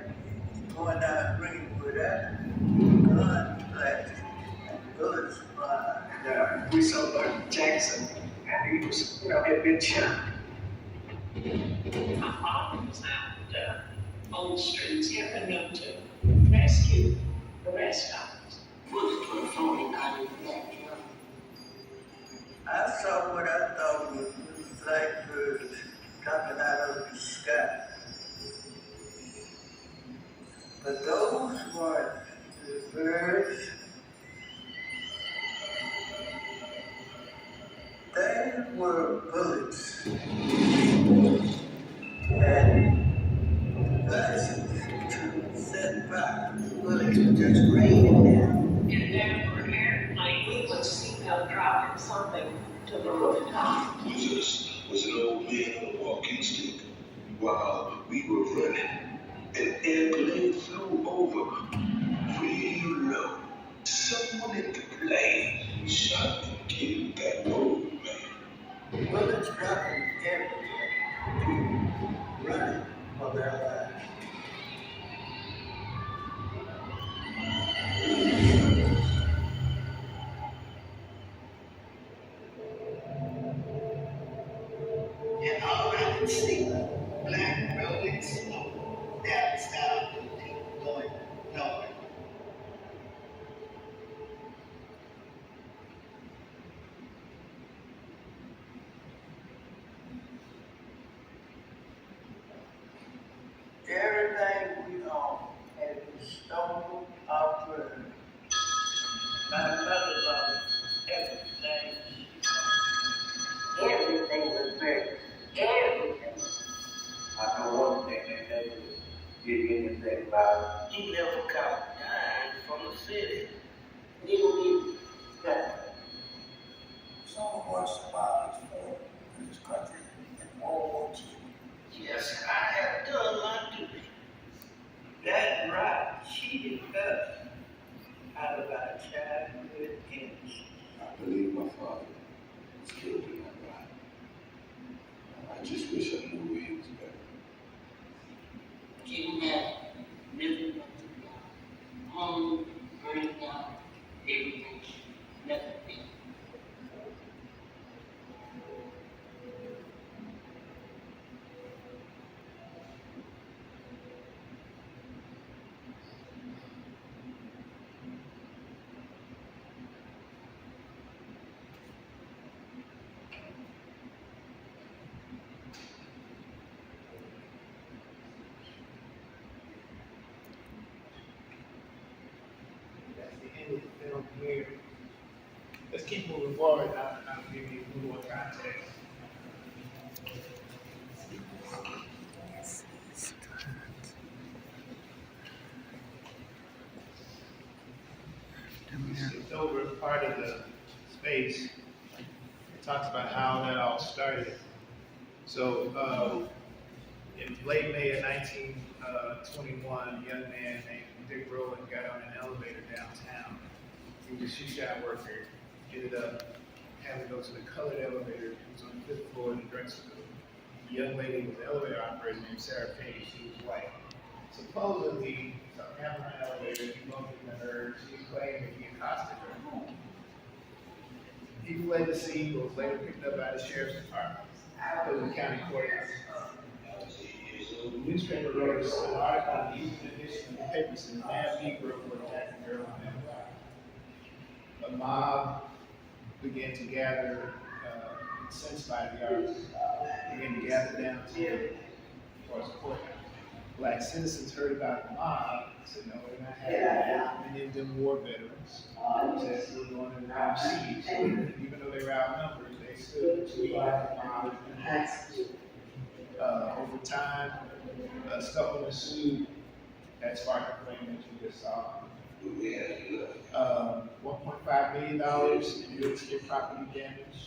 going down Greenwood Avenue, guns blasting, and bullets flying. Now, we we saw Martin Jackson, and he was, had been shot. My father was out on the streets helping them to rescue the rest of us. Bullets put a phone out of that drum. I saw what I thought was blackbirds dropping out of the sky. But those weren't the birds. They were bullets. And that's to set back. Bullets were just raining down. In Denver airplane, we would see them dropping something to the rooftop. Was an old man on a walking stick while we were running. An airplane flew over real low. Someone in the plane shot and killed that old man. Bullets dropping everywhere. People running for their lives. And all I could see was black rolling smoke down the side of the people going north. Everything we own had been stolen or burned. My mother lost everything. Everything was burned. Everything. I know one thing, they never did anything about it. He never got dying from the city. Neither did that. So much about his family in this country in World War II. Yes, I have done my duty. That right, she did us out of our childhood innocence. I believe my father was killed in that ride. I just wish I knew where he was buried. Kidnapped, living with the home, burning down, everything, nothing. That's the end of the film here. Let's keep moving forward. I'll give you a little more context. It's over part of the space. It talks about how that all started. So, in late May of 1921, a young man named Dick Rowland got on an elevator downtown. He was a shoe shop worker. Ended up having to go to the colored elevator. He was on the 5th floor in the drugstore. The young lady was the elevator operator named Sarah Page. She was white. Supposedly, something happened on the elevator. He bumped into her. She claimed that he accosted her. He fled the scene, but was later picked up by the sheriff's department. It was the county courthouse. The newspaper wrote an article in the evening edition of the paper saying, "Mad Negro for attacking girl on that block." A mob began to gather, incensed by the article, began to gather down towards the courthouse. Black citizens heard about the mob, said, "No, we're not having that." Many of them war veterans said, "We're going to round siege." Even though they were outnumbered, they stood to the mob. Over time, scuffle ensued. That sparked the flame that you just saw. $1.5 million in real estate property damage,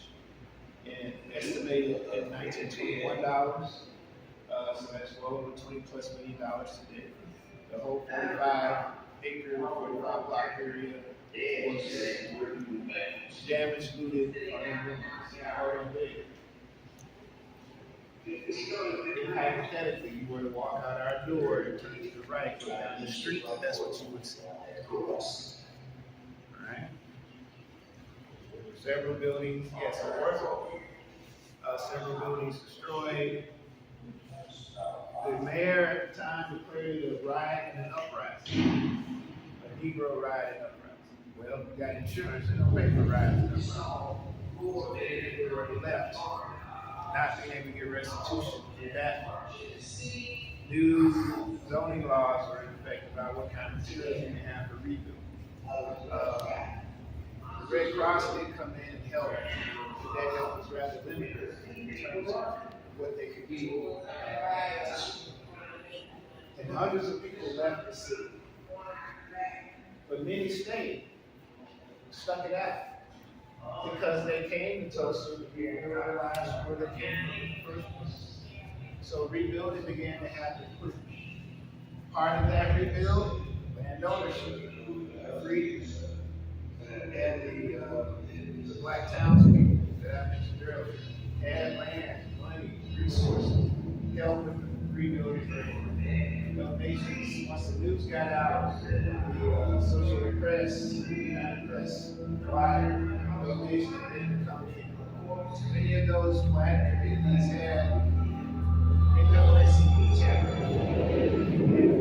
and estimated at $1921. So that's well over $20+ million today. The whole 45-acre, 45 block area was damaged, looted, or in ruins. Hypothetically, you were to walk out our door and turn to the right, go down the street, that's what you would see. Alright? Several buildings, yes, it was. Several buildings destroyed. The mayor at the time declared a riot and an uprising, a Negro riot and uprising. Well, you got insurance and don't pay for riots and uprising. So they already left, not being able to get restitution for that. New zoning laws are in effect about what kind of materials you can have to rebuild. The Red Cross did come in and help, but that help was rather limited in terms of what they could do. And hundreds of people left the city. But many stayed, stuck it out. Because they came to Tulsa to be realized where they came from in the first place. So rebuilding began to happen quickly. Part of that rebuild, land ownership, freedom, and the black townspeople that I mentioned earlier had land, money, resources, help with the rebuilding. Donations, once the news got out, the Associated Press, the United Press, provided donations to come in. Many of those black communities had NAACP chapters,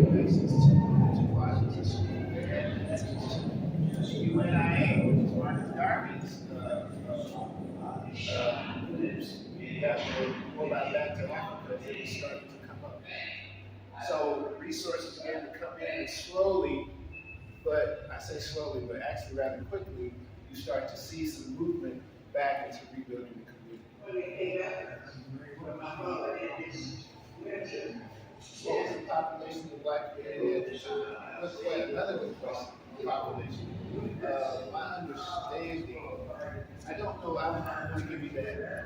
connections to Washington School. They had connections to UNIA, which is Marcus Garvey's groups that were more about back to Africa as they started to come up. So resources began to come in and slowly, but I say slowly, but actually rather quickly, you start to see some movement back into rebuilding the community. What was the population of black community? Another good question. Population. My understanding, I don't know. I'm going to give you that.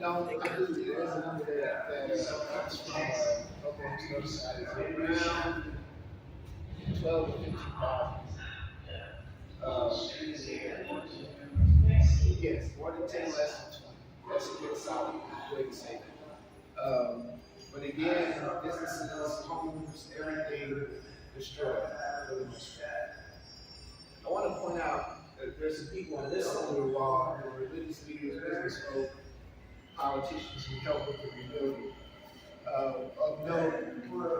No, I do. There's a number that comes from okay, so it's around 12 to 15,000. Yes, more than 10, less than 20. That's a good solid way to say that. But again, businesses, homes, everything destroyed. I want to point out that there's some people on this side of the wall who are religious leaders, business folk, politicians who help with the rebuilding. Of note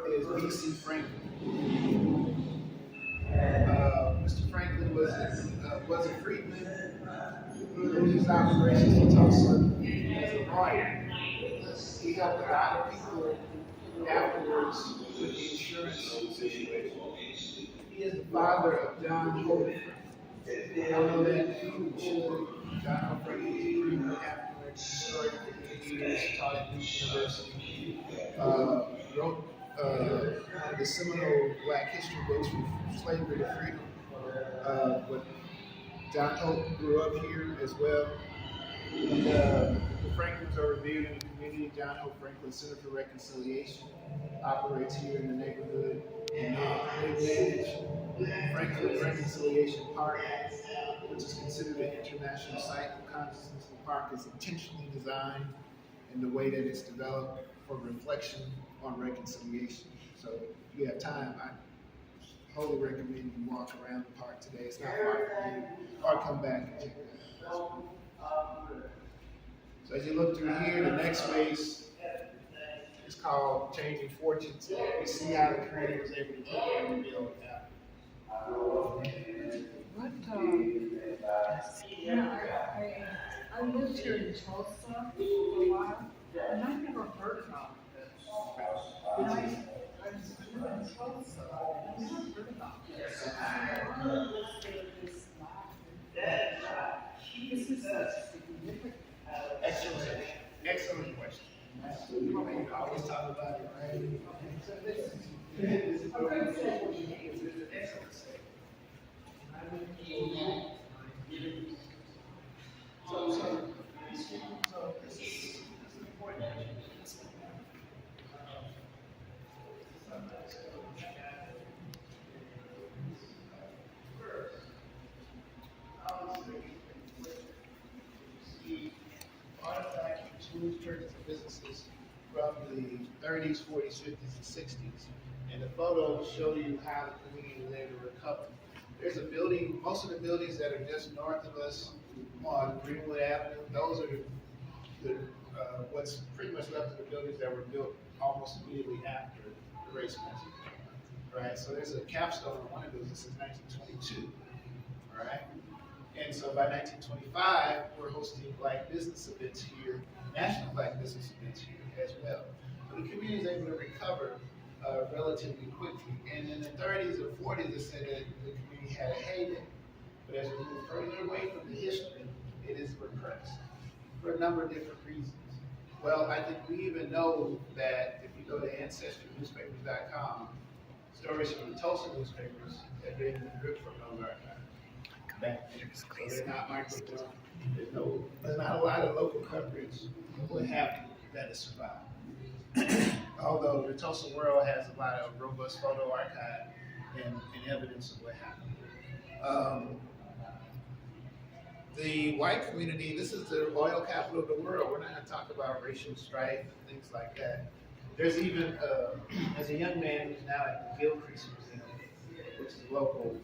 is B.C. Franklin. Mr. Franklin was a freedman who used operations in Tulsa as a lawyer. He helped a lot of people afterwards with the insurance situation. He is the father of John Hope. I know that you should. John Hope Franklin was a freedman afterwards, historian for 8 years, taught at Duke University, wrote one of the seminal black history books from slavery to freedom. But John Hope grew up here as well. And the Franklins are revered in the community. John Hope Franklin Center for Reconciliation operates here in the neighborhood. And they manage Franklin Reconciliation Park, which is considered an international site of consciousness. The park is intentionally designed in the way that it's developed for reflection on reconciliation. So if you have time, I wholly recommend you walk around the park today. It's not far from you, or come back and check it out. So as you look through here, the next phase is called Changing Fortunes. You see how the creator was able to put that in the build now. I lived here in Tulsa for a while, and I never heard about this. And I was in Tulsa, and I never heard about this. This is a significant. Excellent question. You always talk about it, right? So this is an excellent statement. So this is important. Schools, churches, and businesses from the 30s, 40s, 50s, and 60s. And the photos show you how the community was able to recover There's a building, most of the buildings that are just north of us on Greenwood Avenue, those are what's pretty much left of the buildings that were built almost immediately after the race massacre. Right, so there's a capstone on one of those that says 1922. All right, and so by 1925, we're hosting Black business events here, national Black business events here as well. So the community is able to recover relatively quickly. And in the 30s or 40s, it said that the community had a heyday. But as we move further away from the history, it is repressed for a number of different reasons. Well, I think we even know that if you go to AncestryNewspapers.com, stories from the Tulsa newspapers have been ripped from those archives back then. So they're not microfilmed. There's not a lot of local coverage of what happened that has survived. Although the Tulsa World has a lot of robust photo archive and evidence of what happened. The white community, this is the oil capital of the world. We're not going to talk about racial strife and things like that. There's even, as a young man who's now at the Gilcrease Museum, which is a local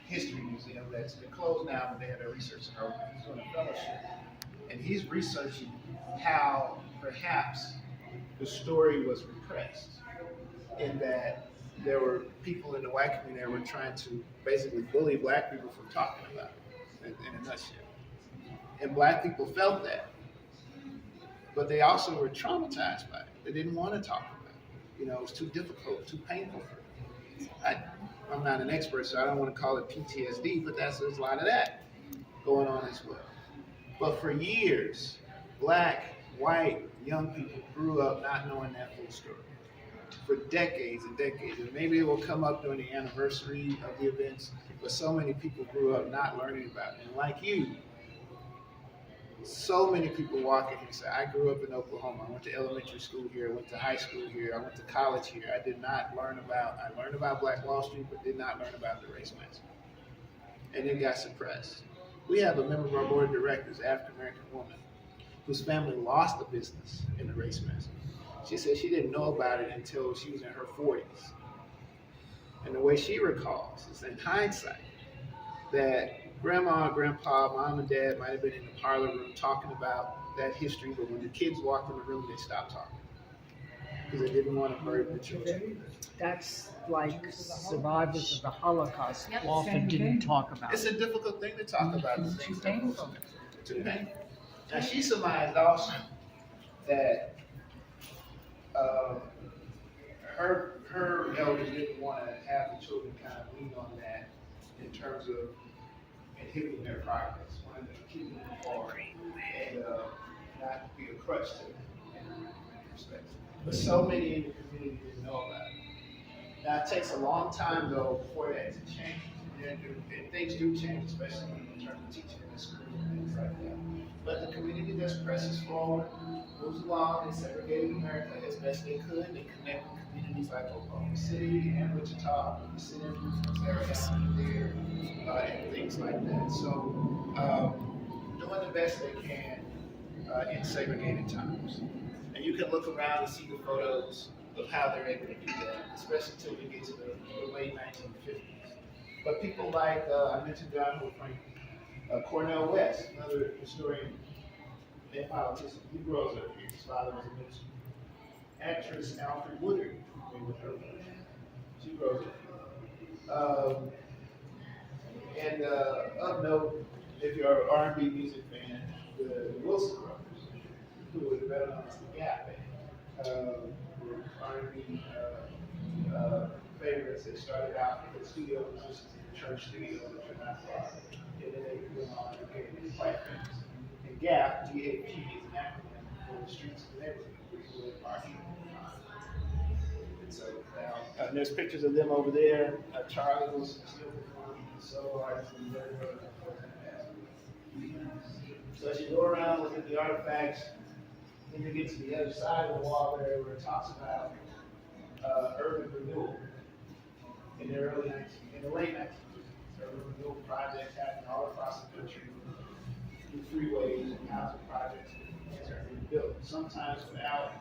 history museum that's been closed now, but they had a research program. He's doing a fellowship, and he's researching how perhaps the story was repressed, in that there were people in the white community that were trying to basically bully Black people from talking about it, in a nutshell. And Black people felt that, but they also were traumatized by it. They didn't want to talk about it. You know, it was too difficult, too painful for them. I'm not an expert, so I don't want to call it PTSD, but there's a lot of that going on as well. But for years, Black, white, young people grew up not knowing that full story. For decades and decades. And maybe it will come up during the anniversary of the events, but so many people grew up not learning about it. And like you, so many people walk in here and say, I grew up in Oklahoma. I went to elementary school here. I went to high school here. I went to college here. I learned about Black Wall Street, but did not learn about the race massacre. And it got suppressed. We have a member of our board of directors, African-American woman, whose family lost the business in the race massacre. She said she didn't know about it until she was in her 40s. And the way she recalls is, in hindsight, that grandma, grandpa, mom, and dad might have been in the parlor room talking about that history, but when the kids walked in the room, they stopped talking because they didn't want to burden the children. That's like survivors of the Holocaust often didn't talk about. It's a difficult thing to talk about. Too painful. Now, she surmised also that her elders didn't want to have the children kind of lean on that in terms of inhibiting their progress, wanted to keep them apart and not be a crutch to them in that respect. But so many in the community didn't know about it. Now, it takes a long time, though, for that to change. And things do change, especially in terms of teaching in the school and things like that. But the community just presses forward, moves along, and segregated America as best they could. They connect with communities like Oklahoma City and Wichita, with the citizens that are down there, and things like that. So, doing the best they can in segregated times. And you can look around and see the photos of how they're able to do that, especially until we get to the late 1950s. But people like, I mentioned John Hope Franklin, Cornel West, another historian and politician, he grows up here. His father was a minister. Actress Alfred Woodard, with her, she grows up here. And of note, if you're an R&B music fan, the Wilson brothers, who were better known as the Gap Band, were R&B favorites. They started out with studio musicians in the church studio, which are not far, and then they went on and became quite famous. And GAP, G-A-P, is an acronym for the streets of the neighborhood, which is really marketing. And so now, and there's pictures of them over there. Charlie was still performing, solo artists in the neighborhood. So as you go around, look at the artifacts, then you get to the other side of the wall there where it talks about urban renewal in the late 1950s. Urban renewal projects happening all across the country through freeways and housing projects that being built, sometimes without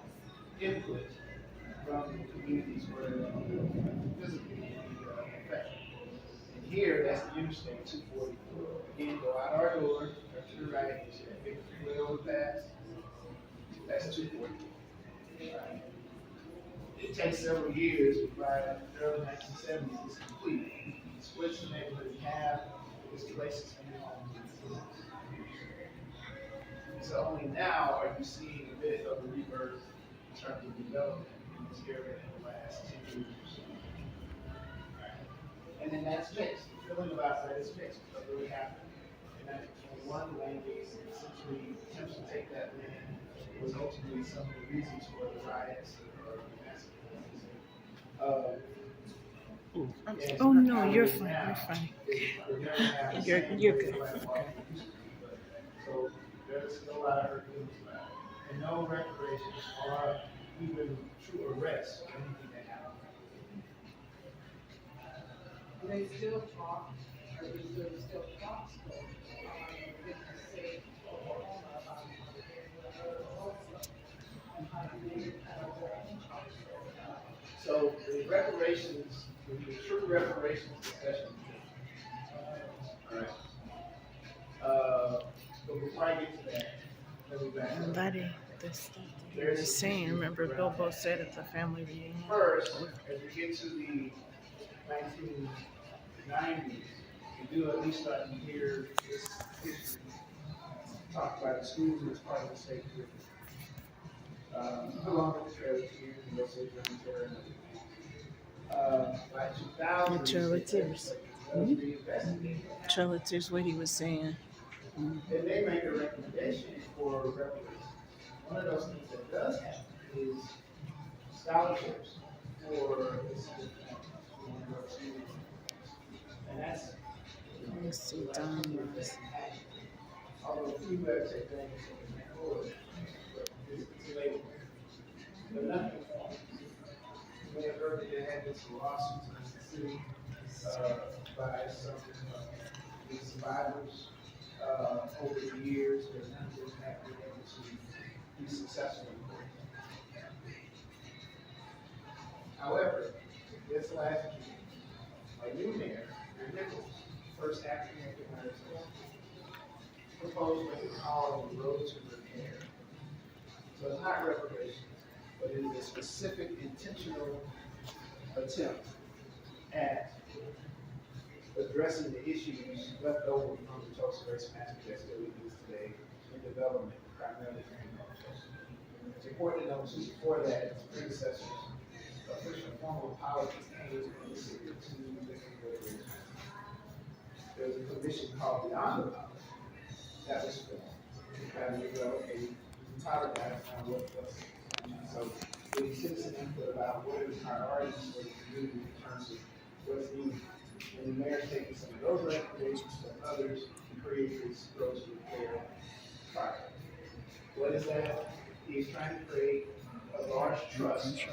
input from the communities where physically affected. And here, that's the interstate, 240. Again, go out our door, turn to the right, you see that big freeway overpass? That's 240. Right. It takes several years, by the early 1970s, it's complete. It splits the neighborhood in half, it's places for new homes and businesses. So only now are you seeing a bit of a rebirth in terms of development in this area in the last 10 years or so. And then that's fixed. The feeling about that is fixed. What really happened in 1921, the land lease essentially attempts to take that land was ultimately some of the reasons for the riots or the massacres. Oh no, you're fine. You're fine. You're good. Okay. So there's still a lot of hurt feelings about it. And no reparations or even true arrests or anything that happened. They still talk, or is there still talks going So the reparations, the true reparations discussion. All right. But before I get to that, let me back up. Buddy, the stuff that he was saying, remember Bilbo said at the family reunion? First, as we get to the 1990s, we do at least start to hear this history talked by the schools as part of the state curriculum. Along with the trailers here, and those are Terror and other things. By 2000, Relatives, what he was saying. then they make a recommendation for reparations. One of those things that does happen is scholarships for this and that's Let's see, Don Ross. although few websites don't forward, but it's labeled. But nothing forms. You may have heard that there had been some lawsuits in the city by some the survivors over the years, but none of them have been able to be successful in court. However, this last year, a new mayor, Nichols, first African American proposed what they call the road to repair. So it's not reparations, but it is a specific intentional attempt at addressing the issues left over from the Tulsa Race Massacre that still exists today in development, primarily during Tulsa. It's important to note too, before that, its predecessors, official formal apologies came from the city to the Confederation. There was a commission called Beyond the Apology that was formed. And we go, okay, we tired of that, now what else? So the citizen input about what are the priorities for the community in terms of what's needed. And the mayor's taking some of those recommendations from others to create this road to repair project. What is that? He's trying to create a large trust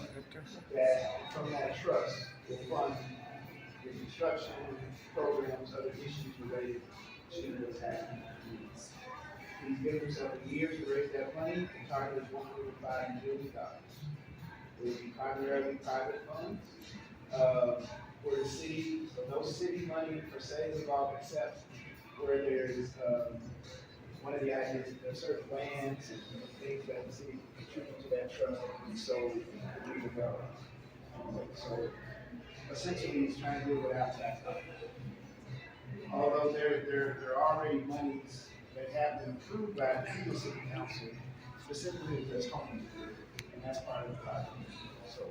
that from that trust will fund the construction programs, other issues related to what's happening. He's given himself a year to raise that money. The target is $105 million. It will be primarily private funds for the city. So no city money per se is involved, except where there's one of the ideas that there are certain lands and things that the city can contribute to that trust that can be sold and redeveloped. So essentially, he's trying to do it without tax dollars. Although there are already monies that have been approved by the previous city council, specifically address homeless, and that's part of the project. So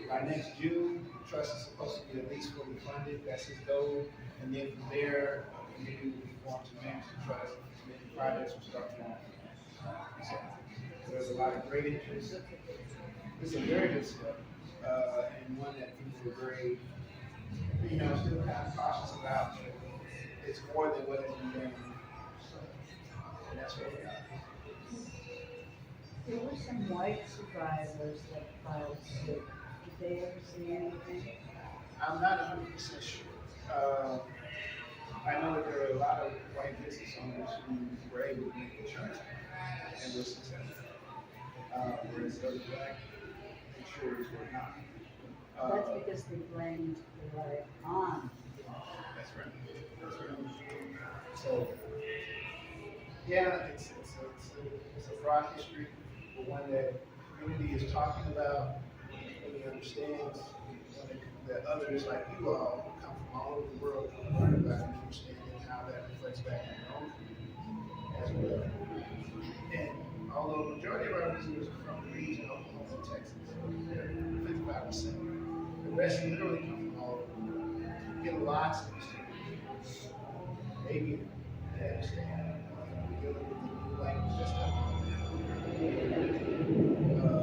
by next June, the trust is supposed to be at least fully funded. That's his goal, and then from there, the committee will be formed to manage the trust, and then the projects will start flowing. So there's a lot of great interest. It's a very good step, and one that people are very, still kind of cautious about. But it's more than what has been done. And that's where we are. There were some white survivors that filed suit. Did they ever say anything? I'm not 100% sure. I know that there are a lot of white business owners who were able to make insurance and were successful, whereas other black insurers were not. That's because they blamed the right on the That's right. That's right. So, yeah, it's a broad history, but one that the community is talking about, really understands, that others like you all who come from all over the world can learn about and understand how that reflects back in their own community as well. And although the majority of our visitors are from the region, Oklahoma and Texas, 55%, the rest literally come from all over the world. We get lots of students. Maybe they understand. We're dealing with the new language that's coming on now.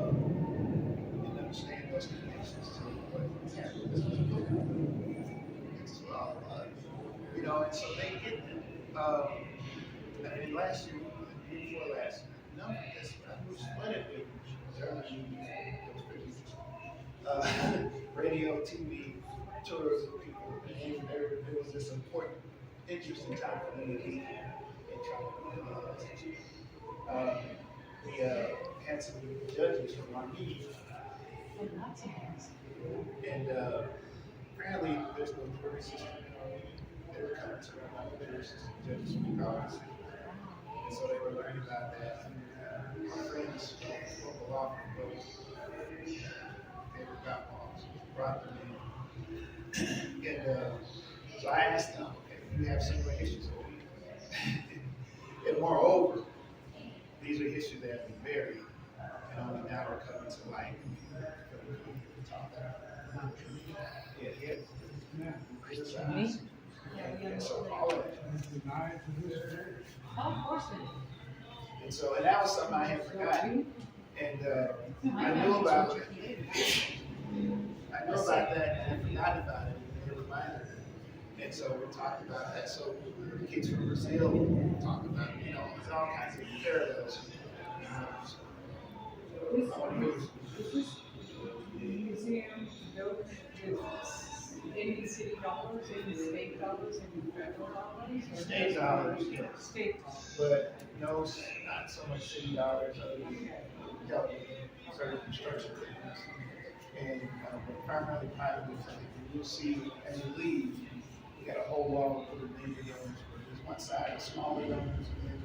And understand those connections to what happened. This was a book. It's all of us. You know, and so they get them. I mean, last year, the year before last, no, that's I was flooded with Germany. It was pretty interesting. Radio, TV, tours of people, and it was this important, interesting time for them to be and try to pay attention. We had some judges from Armenia, and apparently there's no jury system in Armenia. They were coming to run out the jury system, judges from college. And so they were learning about that. My friends from the law firm, they were got moms, brought them in. And so I asked them, okay, you have similar issues over here. And moreover, these are issues that have been buried and only now are coming to light. And so all of it. And so, and that was something I had forgotten. And I knew about it. I knew about that and I forgot about it. And they reminded me. And so we talked about that. So the kids from Brazil talked about, you know, there's all kinds of parallels. The museum built with any city dollars, any state dollars, any federal dollars? State dollars, yes. State dollars. But no, not so much city dollars, other than certain construction things. And but primarily privately funded. And you'll see as you leave, we got a whole wall full of major donors. There's one side of smaller donors, and then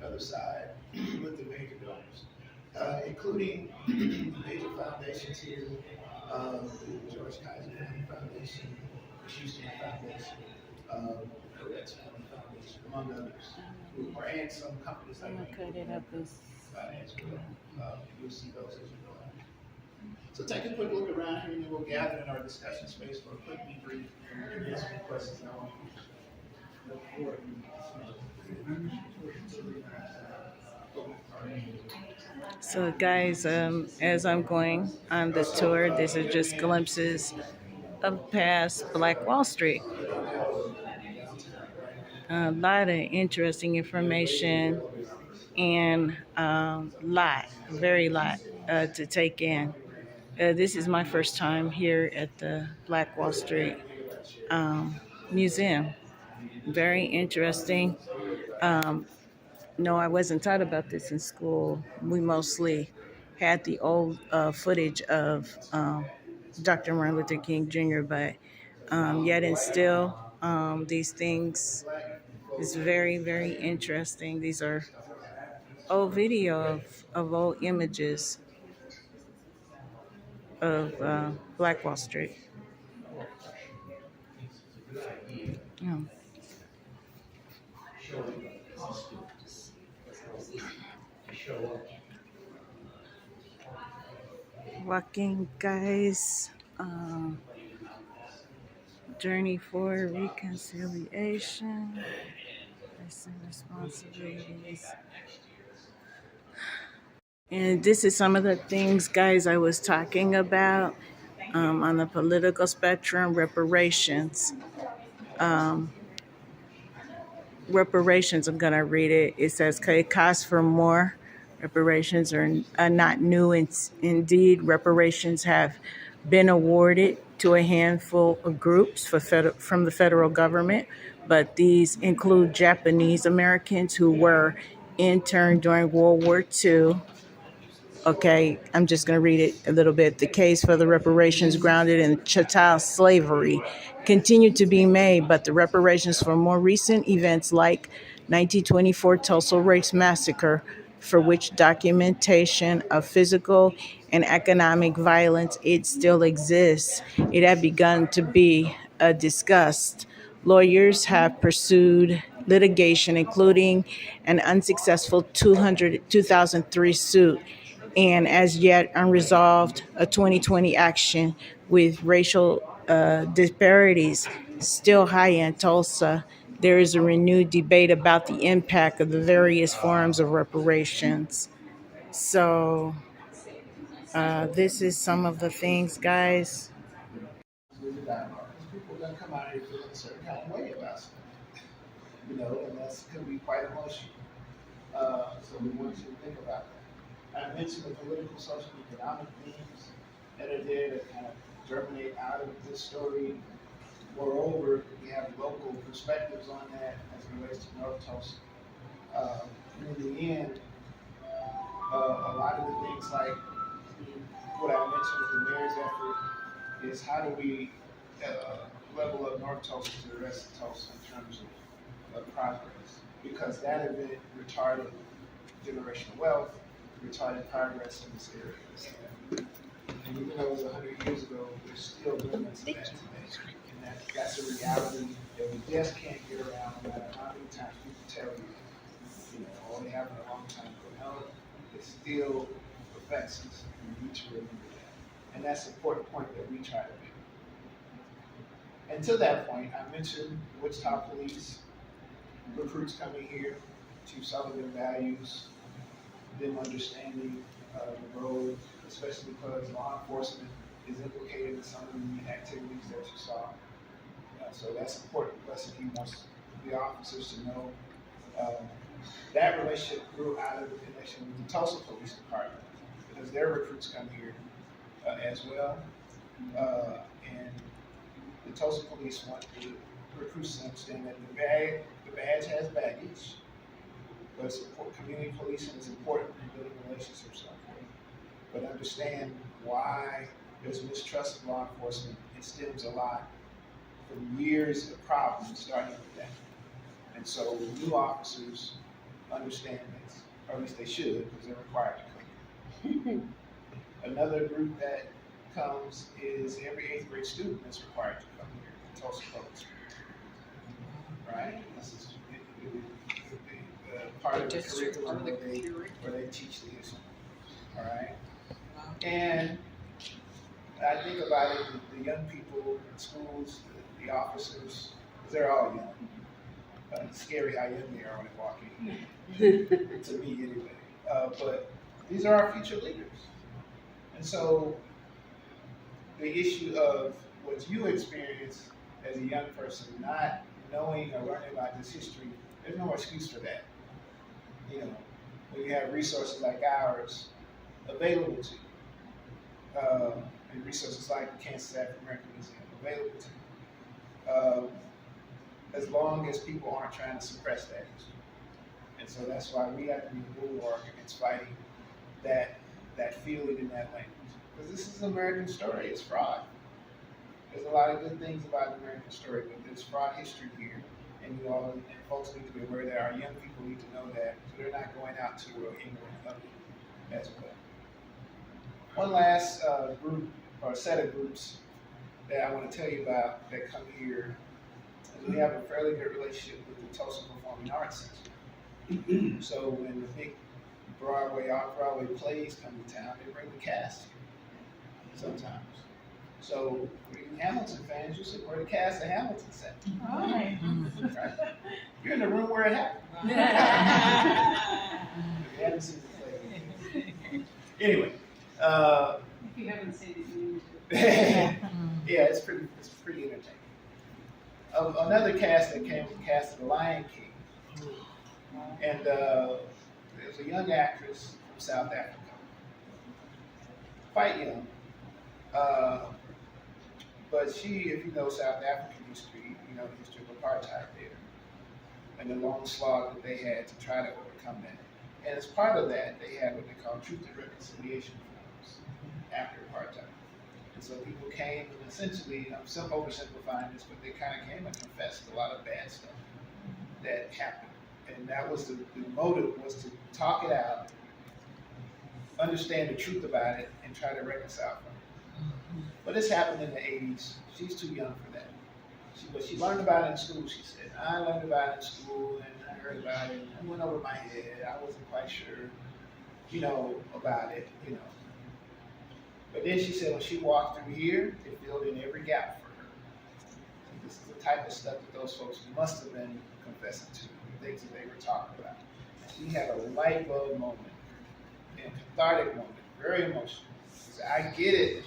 the other side with the major donors, including major foundations here, the George Kaiser Family Foundation, the Houston Foundation, Corette's Family Foundation, among others, and some companies like as well. You'll see those as well. So take a quick look around here, and then we'll gather in our discussion space for a quick debrief and get some questions. I want to look forward So guys, as I'm going on the tour, these are just glimpses of past Black Wall Street. A lot of interesting information and very lot to take in. This is my first time here at the Black Wall Street Museum. Very interesting. No, I wasn't taught about this in school. We mostly had the old footage of Dr. Martin Luther King Jr., but yet and still, these things is very, very interesting. These are old video of old images of Black Wall Street. Yeah. Walking, guys. Journey for reconciliation. Some responsibilities. And this is some of the things, guys, I was talking about on the political spectrum. Reparations. Reparations, I'm going to read it. It says, it costs for more. Reparations are not new. Indeed, reparations have been awarded to a handful of groups from the federal government, but these include Japanese Americans who were interned during World War II. Okay, I'm just going to read it a little bit. The case for the reparations grounded in chattel slavery continue to be made, but the reparations for more recent events like 1924 Tulsa Race Massacre, for which documentation of physical and economic violence, it still exists. It had begun to be discussed. Lawyers have pursued litigation, including an unsuccessful 2003 suit, and as yet unresolved a 2020 action with racial disparities still high in Tulsa. There is a renewed debate about the impact of the various forms of reparations. So, this is some of the things, guys. With the dialogue, because people are going to come out here feeling a certain kind of way about stuff, and that's going to be quite emotional. So we want you to think about that. I mentioned the political, social, economic themes that are there that kind of germinate out of this story. Moreover, we have local perspectives on that as it relates to North Tulsa. In the end, a lot of the things like what I mentioned with the mayor's effort is how do we level up North Tulsa to the rest of Tulsa in terms of progress, because that event retarded generational wealth, retarded progress in this area. And even though it was 100 years ago, there's still remnants of that today. And that's a reality that we just can't get around, no matter how many times people tell you, oh, it happened a long time ago. No, it still affects us, and we need to remember that. And that's the important point that we try to make. And to that point, I mentioned Wichita Police, recruits coming here to some of their values, them understanding the road, especially because law enforcement is implicated in some of the activities that you saw. So that's important for us if he wants the officers to know. That relationship grew out of the connection with the Tulsa Police Department, because their recruits come here as well. And the Tulsa Police want the recruits to understand that the badge has baggage, but community policing is important in building relationships like that. But understand why there's mistrust of law enforcement. It stems a lot from years of problems starting with that. And so new officers understand this, or at least they should, because they're required to come here. Another group that comes is every 8th grade student that's required to come here to Tulsa Public Schools. Right? This is part of the curriculum where they teach the history. All right? And I think about it, the young people in schools, the officers, they're all young. It's scary how young they are when they walk in, to me anyway. But these are our future leaders. And so the issue of what you experience as a young person, not knowing or learning about this history, there's no excuse for that. When you have resources like ours available to you, and resources like the Kansas African American Museum available to you, as long as people aren't trying to suppress that history. And so that's why we have to be the bulwark against fighting that feeling in that language. Because this is an American story, it's fraud. There's a lot of good things about the American story, but there's fraud history here. And folks need to be aware that our young people need to know that, so they're not going out to ignorant of it as well. One last group, or set of groups that I want to tell you about that come here, is we have a fairly good relationship with the Tulsa Performing Arts Center. So when the big off-Broadway plays come to town, they bring the cast here sometimes. So for you Hamilton fans, you said, where the cast of Hamilton set? All right. Right? You're in the room where it happened. If you haven't seen the play. Anyway. If you haven't seen it, you need to. Yeah, it's pretty entertaining. Another cast that came was the cast of The Lion King. And there's a young actress from South Africa. Quite young. But she, if you know South African history, you know the history of apartheid there, and the long slog that they had to try to overcome that. And as part of that, they had what they call Truth and Reconciliation Forums after apartheid. And so people came and essentially, I'm still oversimplifying this, but they kind of came and confessed a lot of bad stuff that happened. And that was the motive, was to talk it out, understand the truth about it, and try to reconcile from it. But this happened in the 80s. She's too young for that. But she learned about it in school, she said. I learned about it in school, and I heard about it, and it went over my head. I wasn't quite sure, about it, But then she said when she walked through here, it filled in every gap for her. This is the type of stuff that those folks must have been confessing to, the things that they were talking about. She had a light bulb moment, and cathartic moment, very emotional. She said, I get it.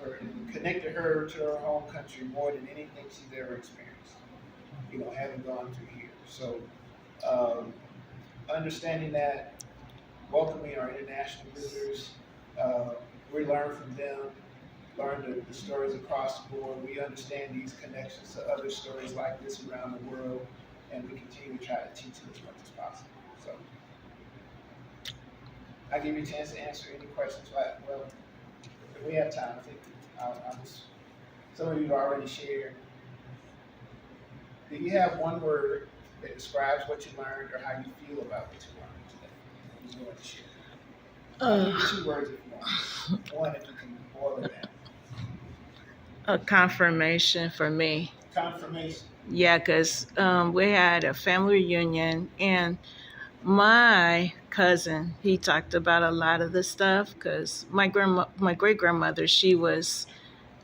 It connected her to her home country more than anything she's ever experienced, having gone through here. So, understanding that, welcoming our international visitors, we learn from them, learn the stories across the board. We understand these connections to other stories like this around the world, and we continue to try to teach it as much as possible. So, I give you a chance to answer any questions. Well, if we have time, I think some of you have already shared. Do you have one word that describes what you learned or how you feel about what you learned today? You want to share? I'll give you 2 words if you want. One, if you can boil it down. A confirmation for me. Confirmation. Yeah, because we had a family reunion, and my cousin, he talked about a lot of the stuff, because my great grandmother, she was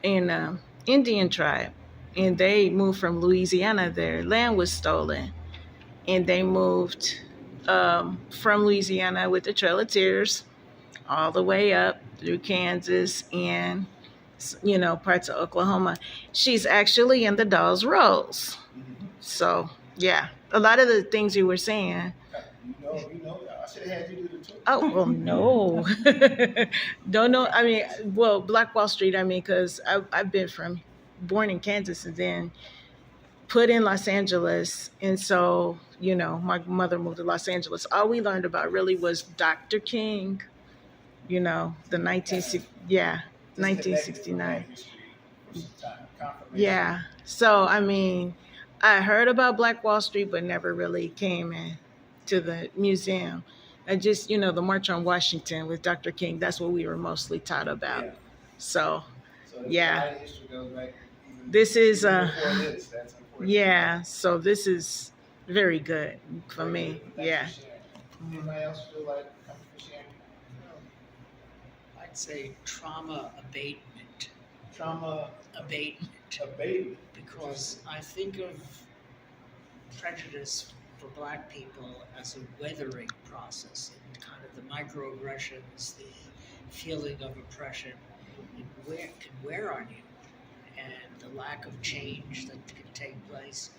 in an Indian tribe, and they moved from Louisiana. Their land was stolen, and they moved from Louisiana with the Trail of Tears all the way up through Kansas and parts of Oklahoma. She's actually in the Dawes Rolls. So yeah, a lot of the things you were saying. I should have had you do the tour. Oh, well, no. Don't know. I mean, well, Black Wall Street, because I've been born in Kansas and then put in Los Angeles. And so, my mother moved to Los Angeles. All we learned about really was Dr. King, the 1969. Yeah. So, I heard about Black Wall Street, but never really came in to the museum. I just, the March on Washington with Dr. King, that's what we were mostly taught about. Yeah. So yeah. This is, yeah, so this is very good for me. Yeah. Anybody else feel like coming for sharing? I'd say trauma abatement. Trauma abatement. Because I think of prejudice for Black people as a weathering process, and kind of the microaggressions, the feeling of oppression, can wear on you, and the lack of change that can take place.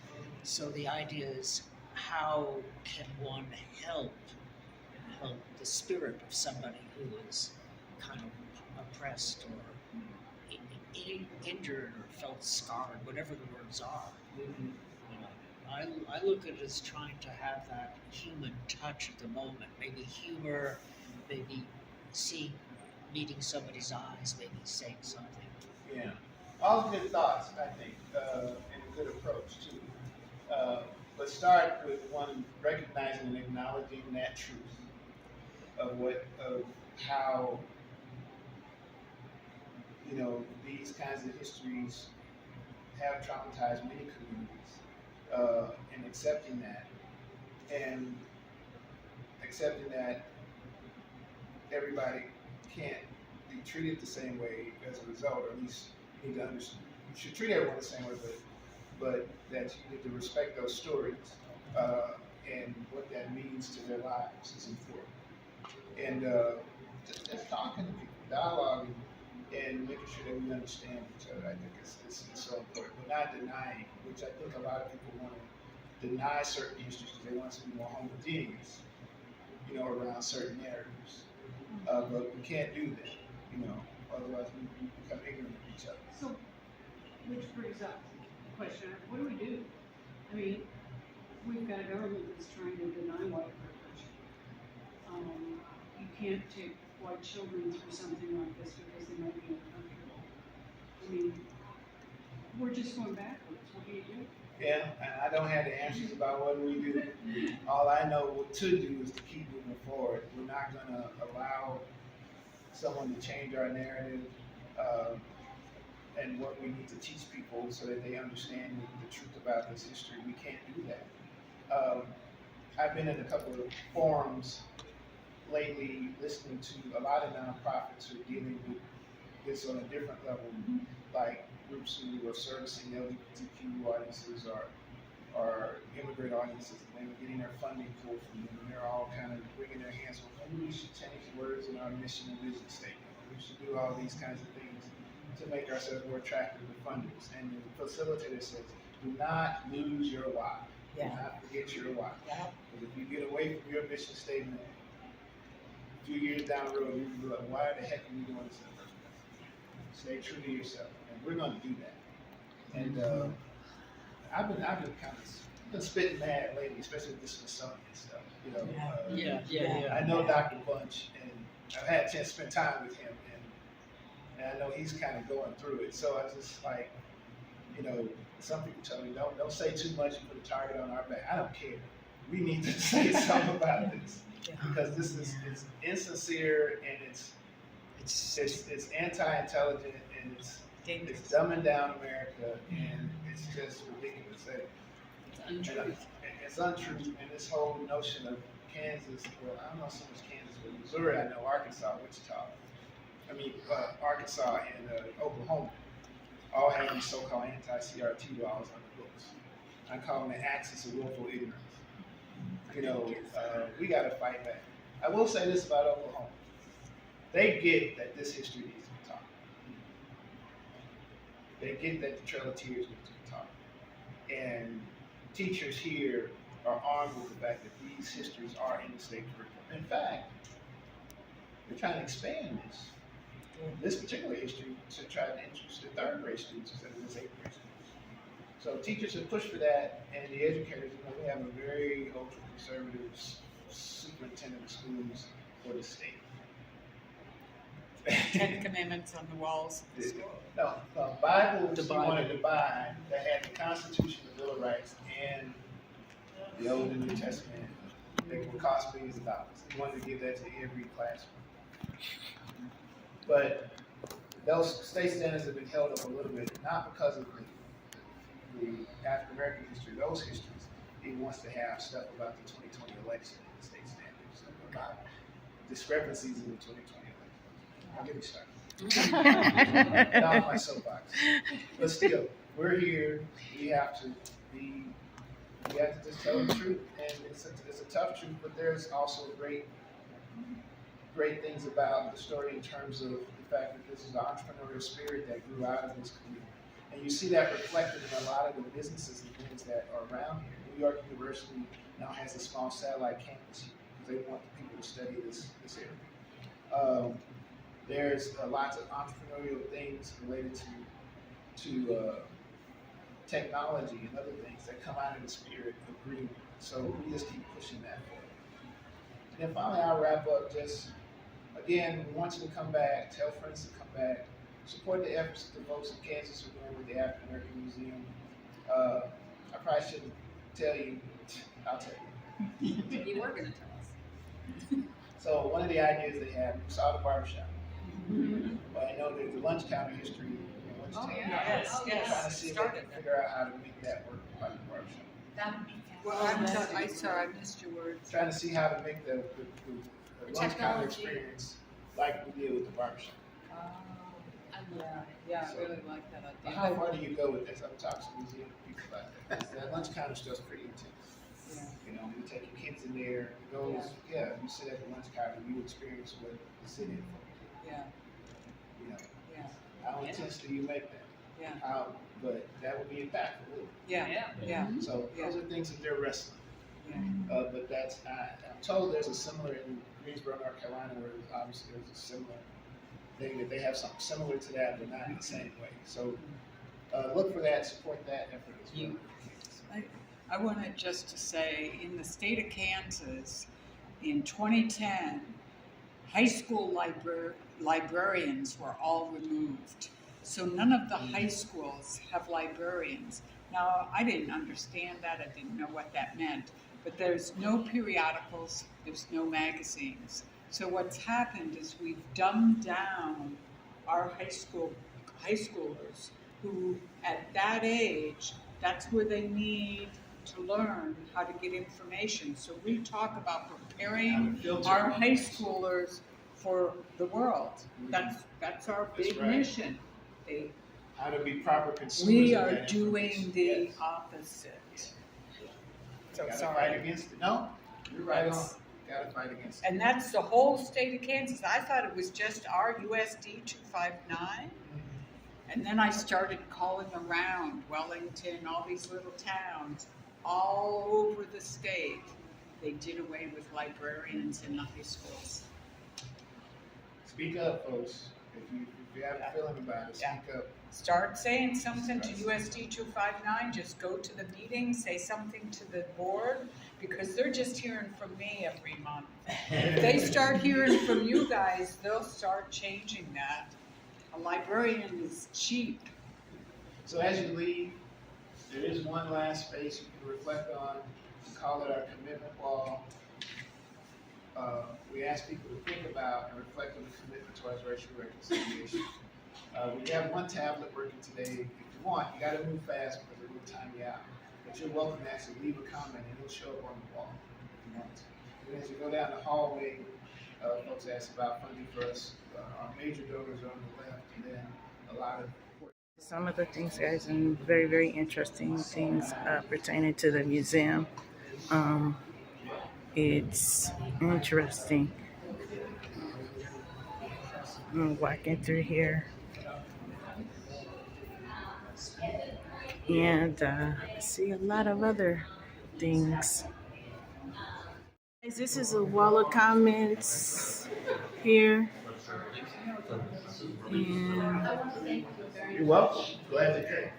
So the idea is, how can one help the spirit of somebody who is kind of oppressed or injured or felt scarred, whatever the words are. I look at it as trying to have that human touch at the moment, maybe humor, maybe meeting somebody's eyes, maybe saying something. Yeah, all good thoughts, I think, and a good approach too. Let's start with one, recognizing and acknowledging that truth of how these kinds of histories have traumatized many communities, and accepting that everybody can't be treated the same way as a result, or at least you need to understand. You should treat everyone the same way, but that you need to respect those stories, and what that means to their lives is important. And just talking to people, dialoguing, and making sure that we understand each other, I think is so important. But not denying, which I think a lot of people want to deny certain histories because they want us to be more homogeneous, around certain narratives. But we can't do that, otherwise we become ignorant of each other. So, which brings up the question, what do we do? I mean, we've got a government that's trying to deny white privilege. You can't take white children through something like this because they might be uncomfortable. I mean, we're just going backwards. What do you do? Yeah, and I don't have the answers about what we do. All I know what to do is to keep moving forward. We're not going to allow someone to change our narrative and what we need to teach people so that they understand the truth about this history. We can't do that. I've been in a couple of forums lately listening to a lot of nonprofits who are dealing with this on a different level, like groups who are servicing LGBTQ audiences or immigrant audiences, and they're getting their funding pulled from them, and they're all kind of wringing their hands. Well, maybe we should change the words in our mission and vision statement. We should do all these kinds of things to make ourselves more attractive to funders. And the facilitator says, do not lose your why. Do not forget your why. Because if you get away from your mission statement, a few years down the road, you'll be like, why the heck are we doing this in the first place? Stay true to yourself. And we're going to do that. And I've been kind of spitting mad lately, especially with the Smithsonian stuff. You know, I know Dr. Bunch, and I've had a chance to spend time with him, and I know he's kind of going through it. So I was just like, you know, some people tell me, don't say too much and put a target on our back. I don't care. We need to say something about this because this is it's insincere and it's anti-intelligent and it's dumbing down America and it's just ridiculous. It's untrue. It's untrue. And this whole notion of Kansas, well, I don't know so much Kansas, but Missouri, I know, Arkansas, Wichita. Arkansas and Oklahoma all have these so-called anti-CRT laws on the books. I call them the axis of willful ignorance. You know, we got to fight back. I will say this about Oklahoma. They get that this history needs to be taught. They get that the Trail of Tears needs to be taught. And teachers here are armed with the fact that these histories are in the state curriculum. In fact, they're trying to expand this particular history to try to introduce the third grade students instead of the eighth grade students. So teachers have pushed for that, and the educators, you know, we have a very ultra-conservative superintendent of schools for the state. 10 Commandments on the walls of the school. No, Bibles he wanted to buy that had the Constitution, the Bill of Rights, and the Old and New Testament. They would cost millions of dollars. He wanted to give that to every classroom. But those state standards have been held up a little bit, not because of the African American history, those histories. He wants to have stuff about the 2020 election in the state standards, about discrepancies in the 2020 election. I'll get me started. Not my soapbox. But still, we're here. We have to just tell the truth. And it's a tough truth, but there's also great things about the story in terms of the fact that this is an entrepreneurial spirit that grew out of this community. And you see that reflected in a lot of the businesses and things that are around here. New York University now has a small satellite campus here because they want the people to study this area. There's lots of entrepreneurial things related to technology and other things that come out of the spirit of Greenwood. So we just keep pushing that forward. And then finally, I'll wrap up just, again, we want you to come back, tell friends to come back, support the efforts that the folks in Kansas are doing with the African American Museum. I probably shouldn't tell you, I'll tell you. You were going to tell us. So one of the ideas they had, we saw the barbershop. But I know there's the lunch counter history in Wichita. Yes. Trying to see if they can figure out how to make that work like the barbershop. That would be fantastic. Well, I'm sorry, I missed your words. Trying to see how to make the lunch counter experience like we did with the barbershop. Yeah, I really like that idea. How far do you go with this? I'm talking to museum people about that. That lunch counter stuff's pretty intense. Yeah. You know, you take your kids in there, it goes, you sit at the lunch counter, you experience what the city is for. Yeah. You know, Yeah. how intense do you make that? Yeah. But that would be impactful. Yeah. So those are things that they're wrestling. Yeah. But that's, I'm told there's a similar in Greensboro, North Carolina, where obviously there's a similar thing that they have something similar to that, but not in the same way. So look for that, support that effort as well. I wanted just to say, in the state of Kansas, in 2010, high school librarians were all removed So none of the high schools have librarians. Now, I didn't understand that. I didn't know what that meant. But there's no periodicals, there's no magazines. So what's happened is we've dumbed down our high schoolers who at that age, that's where they need to learn how to get information. So we talk about preparing our high schoolers for the world. That's our big mission. How to be proper consumers. We of are that doing information. the Yes. opposite. So Gotta sorry. fight against it. No, you're right on. Gotta fight against it. And that's the whole state of Kansas. I thought it was just our USD 259. And then I started calling around Wellington, all these little towns, all over the state. They did away with librarians in the high schools. Speak up, folks. If you have a feeling about it, speak up. Start saying something to USD 259, just go to the meeting, say something to the board, because they're just hearing from me every month. If they start hearing from you guys, they'll start changing that. A librarian is cheap. So as you leave, there is one last space you can reflect on. We call it our commitment wall. We ask people to think about and reflect on the commitment towards racial reconciliation. We have one tablet working today. If you want, you got to move fast because it will time you out. But you're welcome to actually leave a comment and it'll show up on the wall if you want to. And as you go down the hallway, folks ask about funding for us. Our major donors are on the left, and then a lot of some of the things, guys, and very, very interesting things pertaining to the museum. It's interesting. I'm walking through here, and I see a lot of other things. This is a wall of comments here. And you're welcome. Glad to came.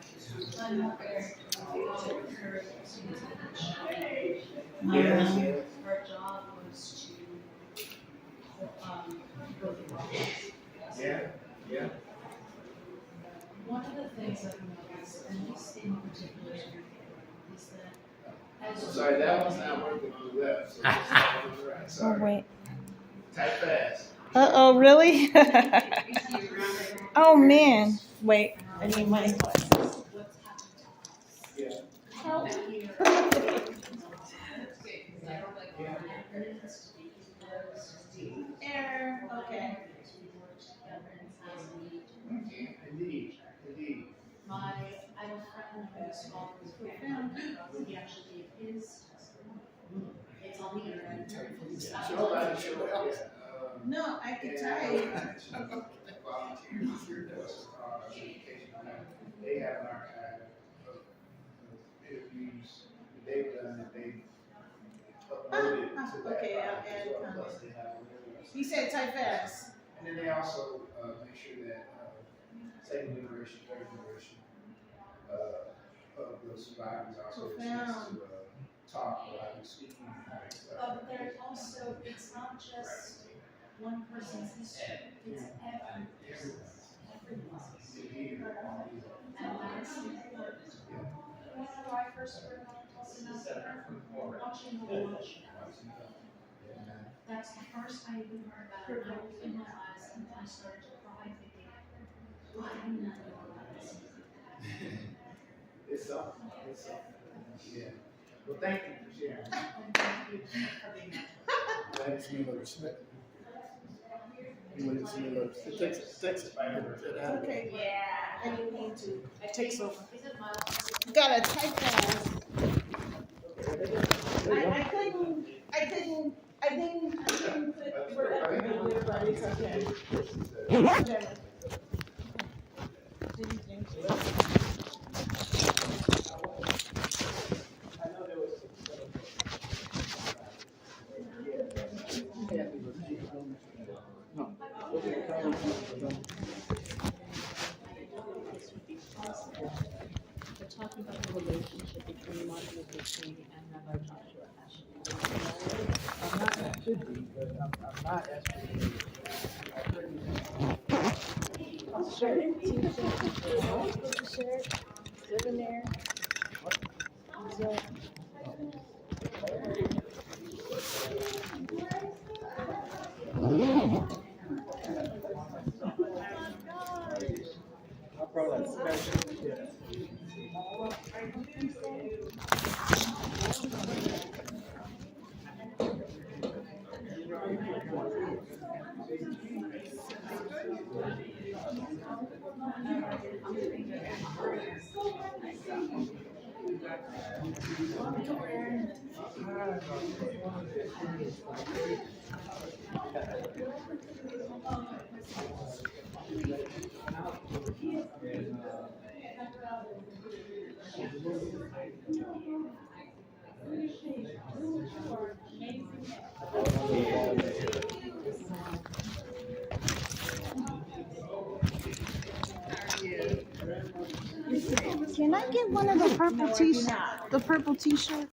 Our job was to go through all this. Yeah. One of the things I've noticed, and this in particular, is that as Sorry, that one's not working on the left. So on the right. Sorry. oh wait. Type fast. Uh-oh, really? Oh man. Wait, I need my glasses. Yeah. help. Error, okay. Indeed. I have a friend who's small with profound, he actually gave his testimony. It's on the internet. Nobody showed up. No, I could type. Volunteers here does education. They have an archive of interviews that they've done that they've uploaded to that. Okay, I'll archive as add well. comments. Plus they have a little- He said type fast. And then they also make sure that second generation, third generation of those survivors also have a chance to talk while they're speaking. But there's also, it's not just one person's history, it's everyone's history. And that's important. Whenever I first heard about Tulsa Massacre, watching the watch. That's the first I even heard about it, and I opened my eyes and I started to cry thinking, I didn't know about this. It's something. Yeah. Well, thank you for sharing. Thank you for being here. Glad to see you, Mother Smith. You want to see your text it. Okay. Yeah. I didn't mean to. It takes over. Is it my Gotta type fast. I didn't put for everybody, but it's okay. We're talking about the relationship between Martin Luther King and Rabbi Joshua Heschel. I'm not, I should be, but I'm not as. shirt, t-shirt, souvenir. Can I get one of the purple t-shirts? The purple t-shirt?